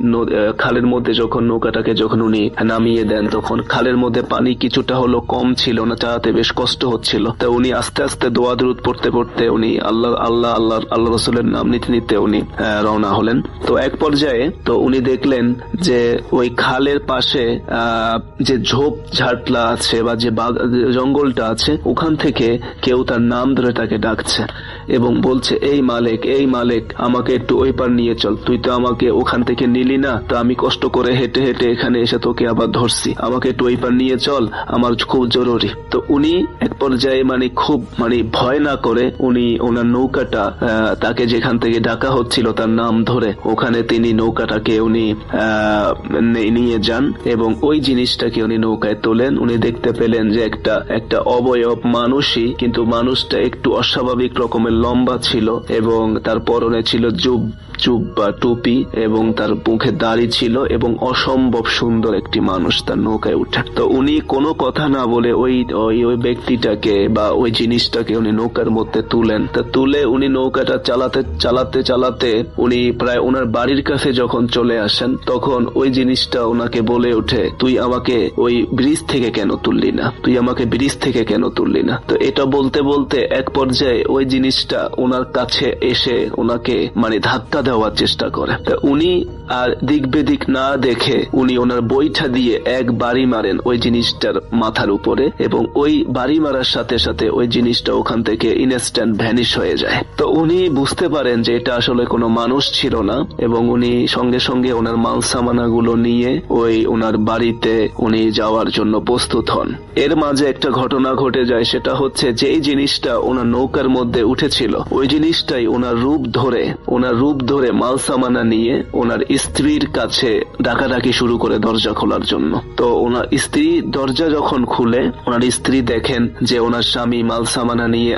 খালের মধ্যে যখন নৌকাটাকে যখন উনি নামিয়ে দেন তখন খালের মধ্যে পানি কিছুটা হলো কম ছিল না, চালাতে বেশ কষ্ট হচ্ছিল। তো উনি আস্তে আস্তে দোয়া দুরূদ পড়তে পড়তে উনি আল্লাহ রসুলের নাম নিতে নিতে উনি রওনা হলেন। তো এক পর্যায়ে তো উনি দেখলেন যে ওই খালের পাশে যে ঝোপ ঝাড়লা আছে বা যে জঙ্গলটা আছে ওখান থেকে কেউ তার নাম ধরে তাকে ডাকছে এবং বলছে এই মালিক আমাকে একটু ওই পার নিয়ে চল, তুই তো আমাকে ওখান থেকে নিলি না, তো আমি কষ্ট করে হেঁটে হেঁটে এখানে এসে তোকে আবার ধরছি, আমাকে একটু ওই পার নিয়ে চল, আমার খুব জরুরি। তো উনি এক পর্যায়ে খুব ভয় না করে উনি ওনার নৌকাটা তাকে যেখান থেকে ডাকা হচ্ছিল তার নাম ধরে ওখানে তিনি নৌকাটাকে উনি নিয়ে যান এবং ওই জিনিসটাকে উনি নৌকায় তোলেন। উনি দেখতে পেলেন যে একটা অবয়ব মানুষই, কিন্তু মানুষটা একটু অস্বাভাবিক রকমের লম্বা ছিল এবং তার পরনে ছিল চুপ বা টুপি এবং তার মুখে দাড়ি ছিল এবং অসম্ভব সুন্দর একটি মানুষ তার নৌকায় উঠে। তো উনি কোনো কথা না বলে ওই ব্যক্তিটাকে বা ওই জিনিসটাকে উনি নৌকার মধ্যে তুলেন। তা তুলে উনি নৌকাটা চালাতে উনি প্রায় ওনার বাড়ির কাছে যখন চলে আসেন তখন ওই জিনিসটা ওনাকে বলে ওঠে, তুই আমাকে ওই ব্রিজ থেকে কেন তুললি না। তো এটা বলতে বলতে এক পর্যায়ে ওই জিনিসটা ওনার কাছে এসে ওনাকে ধাক্কা দেওয়ার চেষ্টা করে। উনি আর দিক বেদিক না দেখে উনি ওনার বৈঠা দিয়ে এক বাড়ি মারেন ওই জিনিসটার মাথার উপরে এবং ওই বাড়ি মারার সাথে সাথে ওই জিনিসটা ওখান থেকে ইনস্ট্যান্ট ভ্যানিশ হয়ে যায়। তো উনি বুঝতে পারেন যে এটা আসলে কোনো মানুষ ছিল না এবং উনি সঙ্গে সঙ্গে ওনার মাল সামানাগুলো নিয়ে ওনার বাড়িতে উনি যাওয়ার জন্য প্রস্তুত হন। এর মাঝে একটা ঘটনা ঘটে যায়, সেটা হচ্ছে যেই জিনিসটা ওনার নৌকার মধ্যে উঠেছিল ওই জিনিসটাই ওনার রূপ ধরে মাল সামানা নিয়ে ওনার স্ত্রীর কাছে ডাকাডাকি শুরু করে দরজা খোলার জন্য। তো ওনার স্ত্রী দরজা যখন খুলে ওনার স্ত্রী দেখেন যে ওনার স্বামী মাল সামানা নিয়ে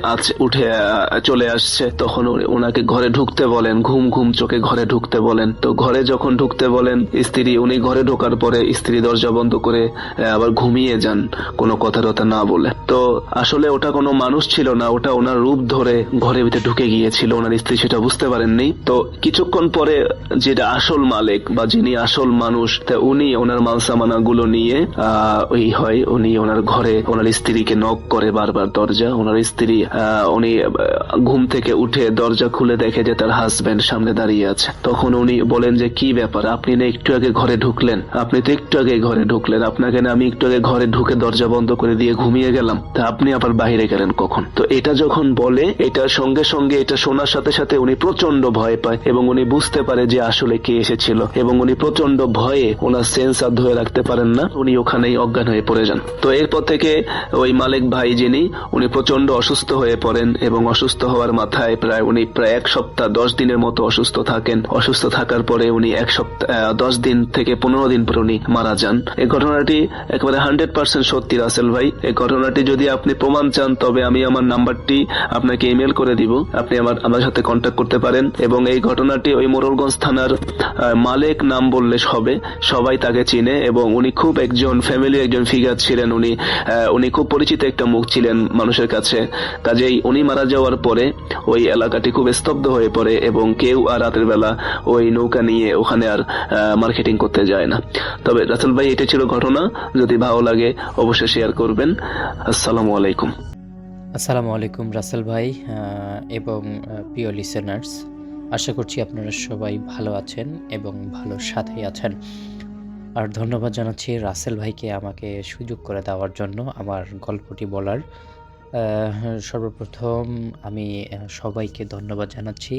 চলে আসছে, তখন ওনাকে ঘরে ঢুকতে বলেন, ঘুম চোখে ঘরে ঢুকতে বলেন। তো ঘরে যখন ঢুকতে বলেন উনি ঘরে ঢোকার পরে স্ত্রী দরজা বন্ধ করে আবার ঘুমিয়ে যান কোনো কথা না বলে। তো আসলে ওটা কোনো মানুষ ছিল না, ওটা ওনার রূপ ধরে ঘরের ভিতরে ঢুকে গিয়েছিল। ওনার স্ত্রী সেটা বুঝতে পারেননি। তো কিছুক্ষণ পরে যেটা আসল মালিক বা যিনি আসল মানুষ, উনি ওনার মালসামানা গুলো নিয়ে উনি ওনার ঘরে ওনার স্ত্রীকে নক করে বারবার দরজা। ওনার স্ত্রী উনি ঘুম থেকে উঠে দরজা খুলে দেখে যে তার হাজবেন্ড সামনে দাঁড়িয়ে আছে। তখন উনি বলেন যে কি ব্যাপার, আপনি না একটু আগে ঘরে ঢুকলেন, আপনাকে না আমি একটু আগে ঘরে ঢুকে দরজা বন্ধ করে দিয়ে ঘুমিয়ে গেলাম, তা আপনি আবার বাইরে গেলেন কখন? তো এটা যখন বলে এটার সঙ্গে সঙ্গে এটা শোনার সাথে সাথে উনি প্রচন্ড ভয় পায় এবং উনি বুঝতে পারে যে আসলে কে এসেছিল এবং উনি প্রচন্ড ভয়ে ওনার সেন্স আর ধরে রাখতে পারেন না, উনি ওখানেই অজ্ঞান হয়ে পড়ে যান। তো এরপর থেকে ওই মালিক ভাই যিনি উনি প্রচন্ড অসুস্থ হয়ে পড়েন এবং অসুস্থ হওয়ার মাথায় উনি প্রায় 1 সপ্তাহ 10 দিনের মতো অসুস্থ থাকেন দিন অসুস্থ থাকার পরে উনি 10 দিন থেকে 15 দিন পরে উনি মারা যান। এই ঘটনাটি একেবারে 100% সত্যি রাসেল ভাই। এই ঘটনাটি যদি আপনি প্রমাণ চান তবে আমি আমার নাম্বারটি আপনাকে ইমেল করে দিব, আপনি আমার সাথে কন্ট্যাক্ট করতে পারেন। এবং এই ঘটনাটি ওই মোড়লগঞ্জ থানার মালেক নাম বললে হবে, সবাই তাকে চিনে এবং উনি খুব ফ্যামিলির একজন ফিগার ছিলেন। উনি খুব পরিচিত একটা মুখ ছিলেন মানুষের কাছে। কাজেই উনি মারা যাওয়ার পরে ওই এলাকাটি খুব স্তব্ধ হয়ে পড়ে এবং কেউ আর রাতের বেলা ওই নৌকা নিয়ে ওখানে আর মার্কেটিং করতে যায় না। তবে রাসেল ভাই, এটা ছিল ঘটনা। যদি ভালো লাগে অবশ্যই শেয়ার করবেন। আসসালামু আলাইকুম। আসসালামু আলাইকুম রাসেল ভাই এবং প্রিয় লিসেনার্স, আশা করছি আপনারা সবাই ভালো আছেন এবং ভালো সাথেই আছেন। আর ধন্যবাদ জানাচ্ছি রাসেল ভাইকে আমাকে সুযোগ করে দেওয়ার জন্য আমার গল্পটি বলার। সর্বপ্রথম আমি সবাইকে ধন্যবাদ জানাচ্ছি।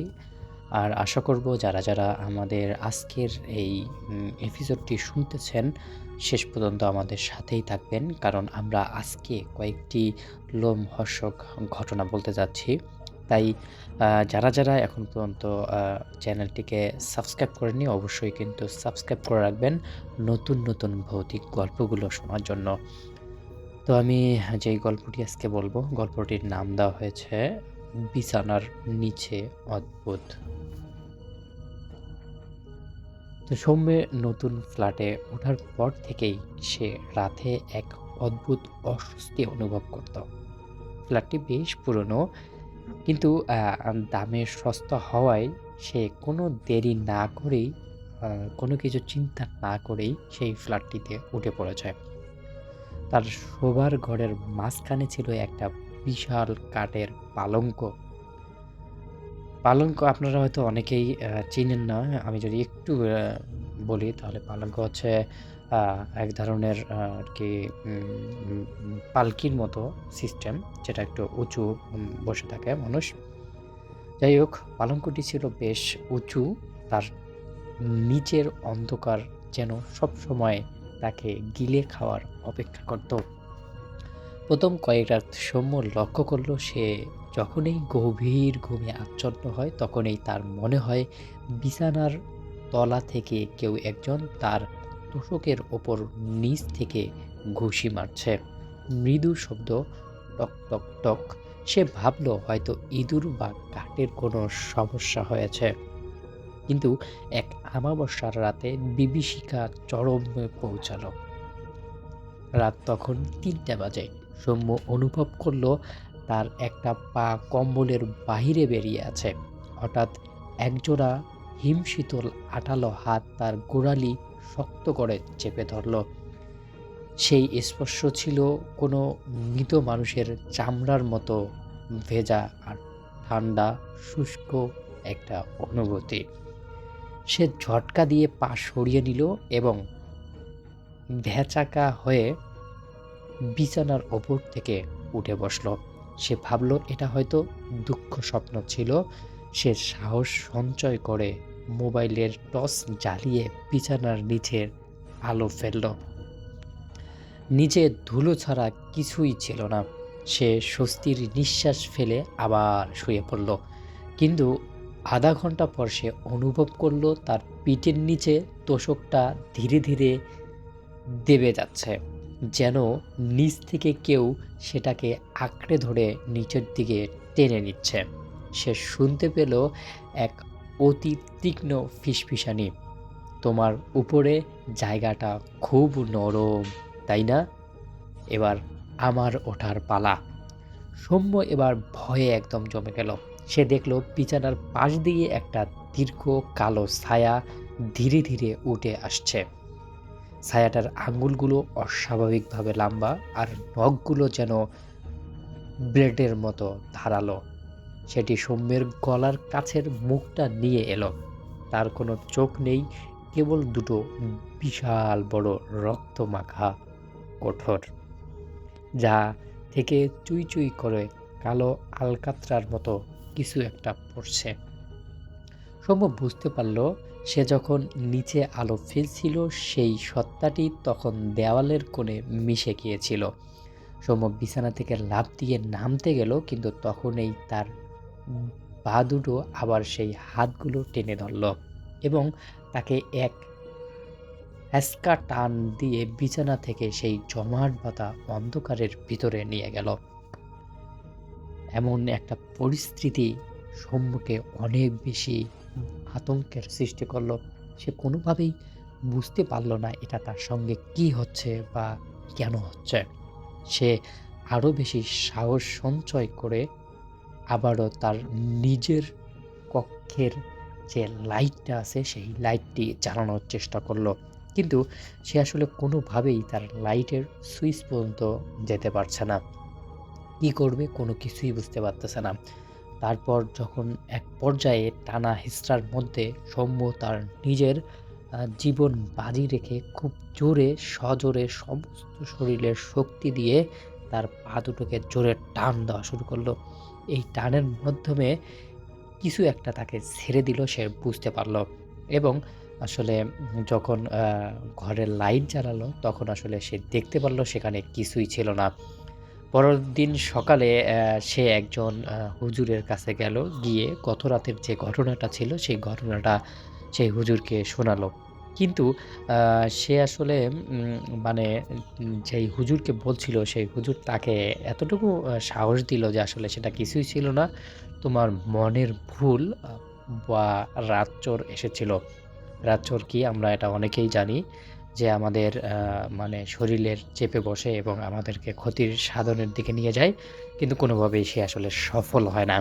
আর আশা করব যারা যারা আমাদের আজকের এই এপিসোডটি শুনতেছেন শেষ পর্যন্ত আমাদের সাথেই থাকবেন, কারণ আমরা আজকে কয়েকটি লোমহর্ষক ঘটনা বলতে যাচ্ছি। তাই যারা যারা এখন পর্যন্ত চ্যানেলটিকে সাবস্ক্রাইব করেননি অবশ্যই কিন্তু সাবস্ক্রাইব করে রাখবেন নতুন নতুন ভৌতিক গল্পগুলো শোনার জন্য। তো আমি যেই গল্পটি আজকে বলবো, গল্পটির নাম দেওয়া হয়েছে বিছানার নিচে অদ্ভুত। তো সৌম্যের নতুন ফ্ল্যাটে ওঠার পর থেকেই সে রাতে এক অদ্ভুত অস্বস্তি অনুভব করত। ফ্ল্যাটটি বেশ পুরনো, কিন্তু দামে সস্তা হওয়ায় সে কোনো দেরি না করেই কোনো কিছু চিন্তা না করেই সেই ফ্ল্যাটটিতে উঠে পড়েছে। তার শোবার ঘরের মাঝখানে ছিল একটা বিশাল কাঠের পালঙ্ক। আপনারা হয়তো অনেকেই চিনেন না। আমি যদি একটু বলি তাহলে পালঙ্ক হচ্ছে এক ধরনের আর কি পালকির মতো সিস্টেম, যেটা একটু উঁচু বসে থাকে মানুষ। যাই হোক, পালঙ্কটি ছিল বেশ উঁচু। তার নিচের অন্ধকার যেন সব সময় তাকে গিলে খাওয়ার অপেক্ষা করত। প্রথম কয়েক রাত সৌম্য লক্ষ্য করলো, সে যখনই গভীর ঘুমে আচ্ছন্ন হয় তখনই তার মনে হয় বিছানার তলা থেকে কেউ একজন তার তোশকের ওপর নিচ থেকে ঘুষি মারছে। মৃদু শব্দ, টক টক টক। সে ভাবলো হয়তো ইঁদুর বা কাঠের কোনো সমস্যা হয়েছে। কিন্তু এক আমাবস্যার রাতে বিভীষিকা চরমে পৌঁছালো। রাত তখন 3টা বাজে। সৌম্য অনুভব করলো তার একটা পা কম্বলের বাহিরে বেরিয়ে আছে। হঠাৎ একজোড়া হিমশীতল আঠালো হাত তার গোড়ালি শক্ত করে চেপে ধরল। সেই স্পর্শ ছিল কোনো মৃত মানুষের চামড়ার মতো ভেজা আর ঠান্ডা শুষ্ক একটা অনুভূতি। সে ঝটকা দিয়ে পা সরিয়ে নিল এবং ভ্যাচাকা হয়ে বিছানার ওপর থেকে উঠে বসল। সে ভাবল এটা হয়তো দুঃখ স্বপ্ন ছিল। সে সাহস সঞ্চয় করে মোবাইলের টর্চ জ্বালিয়ে বিছানার নিচের আলো ফেলল। নিচে ধুলো ছাড়া কিছুই ছিল না। সে স্বস্তির নিঃশ্বাস ফেলে আবার শুয়ে পড়ল। কিন্তু আধা ঘন্টা পর সে অনুভব করল তার পিঠের নিচে তোশকটা ধীরে ধীরে দেবে যাচ্ছে, যেন নিচ থেকে কেউ সেটাকে আঁকড়ে ধরে নিচের দিকে টেনে নিচ্ছে। সে শুনতে পেল এক অতি তীক্ষ্ণ ফিসফিসানি, তোমার উপরে জায়গাটা খুব নরম, তাই না? এবার আমার ওঠার পালা। সৌম্য এবার ভয়ে একদম জমে গেল। সে দেখল বিছানার পাশ দিয়ে একটা দীর্ঘ কালো ছায়া ধীরে ধীরে উঠে আসছে। ছায়াটার আঙ্গুলগুলো অস্বাভাবিকভাবে লম্বা আর নখগুলো যেন ব্লেডের মতো ধারালো। সেটি সৌম্যের গলার কাছের মুখটা নিয়ে এলো। তার কোনো চোখ নেই, কেবল দুটো বিশাল বড় রক্তমাখা কঠোর, যা থেকে চুই চুই করে কালো আলকাতরার মতো কিছু একটা পড়ছে। সৌম্য বুঝতে পারল সে যখন নিচে আলো ফেলছিল সেই সত্তাটি তখন দেওয়ালের কোণে মিশে গিয়েছিল। সৌম্য বিছানা থেকে লাফ দিয়ে নামতে গেল, কিন্তু তখনই তার পা দুটো আবার সেই হাতগুলো টেনে ধরল। এবং তাকে এক হ্যাসকা টান দিয়ে বিছানা থেকে সেই জমাট বাঁধা অন্ধকারের ভিতরে নিয়ে গেল। এমন একটা পরিস্থিতি সম্মুখে অনেক বেশি আতঙ্কের সৃষ্টি করলো। সে কোনোভাবেই বুঝতে পারল না এটা তার সঙ্গে কি হচ্ছে বা কেন হচ্ছে। সে আরও বেশি সাহস সঞ্চয় করে আবারও তার নিজের কক্ষের যে লাইটটা আছে সেই লাইটটি জ্বালানোর চেষ্টা করলো, কিন্তু সে আসলে কোনোভাবেই তার লাইটের সুইচ পর্যন্ত যেতে পারছে না। কি করবে কোনো কিছুই বুঝতে পারতেছে না। তারপর যখন এক পর্যায়ে টানা হেঁচড়ার মধ্যে সৌম্য তার নিজের জীবন বাজি রেখে খুব জোরে সজোরে সমস্ত শরীরের শক্তি দিয়ে তার পা দুটোকে জোরে টান দেওয়া শুরু করলো। এই টানের মাধ্যমে কিছু একটা তাকে ছেড়ে দিল, সে বুঝতে পারল। এবং আসলে যখন ঘরের লাইট জ্বালালো তখন আসলে সে দেখতে পারল সেখানে কিছুই ছিল না। পরের দিন সকালে সে একজন হুজুরের কাছে গেল, গিয়ে গত রাতের যে ঘটনাটা ছিল সেই ঘটনাটা সেই হুজুরকে শোনালো। কিন্তু সে আসলে মানে যেই হুজুরকে বলছিল সেই হুজুর তাকে এতটুকু সাহস দিল যে আসলে সেটা কিছুই ছিল না। তোমার মনের ভুল বা রাতচোর এসেছিল। রাতচোর কি আমরা এটা অনেকেই জানি যে আমাদের মানে শরীরের চেপে বসে এবং আমাদেরকে ক্ষতির সাধনের দিকে নিয়ে যায়, কিন্তু কোনোভাবেই সে আসলে সফল হয় না।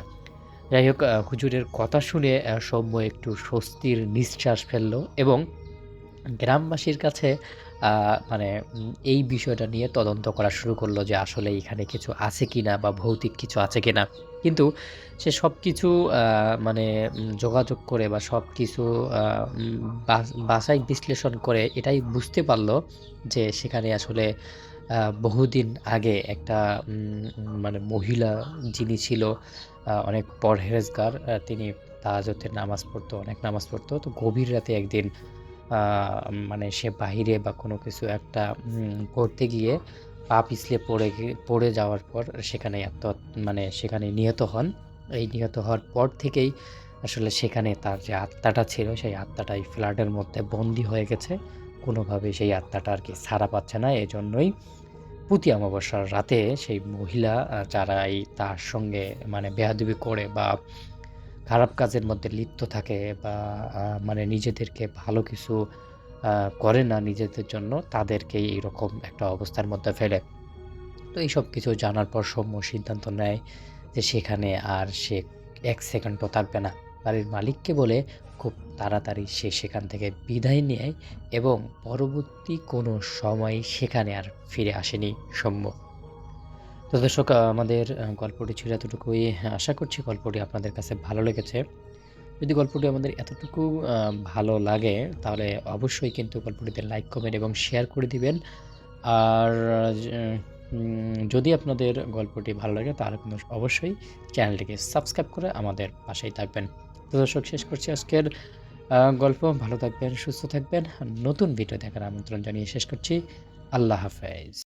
যাই হোক, হুজুরের কথা শুনে সৌম্য একটু স্বস্তির নিঃশ্বাস ফেলল এবং গ্রামবাসীর কাছে মানে এই বিষয়টা নিয়ে তদন্ত করা শুরু করলো যে আসলে এখানে কিছু আছে কিনা বা ভৌতিক কিছু আছে কিনা। কিন্তু সে সবকিছু মানে যোগাযোগ করে বা সবকিছু বাছাই বিশ্লেষণ করে এটাই বুঝতে পারলো যে সেখানে আসলে বহুদিন আগে একটা মানে মহিলা যিনি ছিল অনেক পরহেজগার, তিনি তাহাজ্জুদের নামাজ পড়তো, অনেক নামাজ পড়তো। তো গভীর রাতে একদিন আ মানে সে বাহিরে বা কোনো কিছু একটা করতে গিয়ে পা পিছলে পড়ে যাওয়ার পর সেখানে মানে সেখানে নিহত হন। এই নিহত হওয়ার পর থেকেই আসলে সেখানে তার যে আত্মাটা ছিল সেই আত্মাটা এই ফ্ল্যাটের মধ্যে বন্দী হয়ে গেছে। কোনোভাবেই সেই আত্মাটা আরকি ছাড়া পাচ্ছে না। এজন্যই প্রতি অমাবস্যার রাতে সেই মহিলা যারা তার সঙ্গে মানে বেয়াদবি করে বা খারাপ কাজের মধ্যে লিপ্ত থাকে বা মানে নিজেদেরকে ভালো কিছু আ করে না নিজেদের জন্য, তাদেরকেই এরকম একটা অবস্থার মধ্যে ফেলে। তো এইসব কিছু জানার পর সৌম্য সিদ্ধান্ত নেয় যে সেখানে আর সে ১ সেকেন্ডও থাকবে না। বাড়ির মালিককে বলে খুব তাড়াতাড়ি সে সেখান থেকে বিদায় নেয় এবং পরবর্তী কোনো সময় সেখানে আর ফিরে আসেনি সৌম্য। তো দর্শক, আমাদের গল্পটি ছিল এতটুকুই। আশা করছি গল্পটি আপনাদের কাছে ভালো লেগেছে। যদি গল্পটি আমাদের এতটুকু ভালো লাগে তাহলে অবশ্যই কিন্তু গল্পটিতে লাইক, কমেন্ট এবং শেয়ার করে দিবেন। আর যে যদি আপনাদের গল্পটি ভালো লাগে তাহলে কিন্তু অবশ্যই চ্যানেলটিকে সাবস্ক্রাইব করে আমাদের পাশেই থাকবেন। তো দর্শক, শেষ করছি আজকের গল্প। ভালো থাকবেন, সুস্থ থাকবেন। নতুন ভিডিও দেখার আমন্ত্রণ জানিয়ে শেষ করছি। আল্লাহ হাফেজ।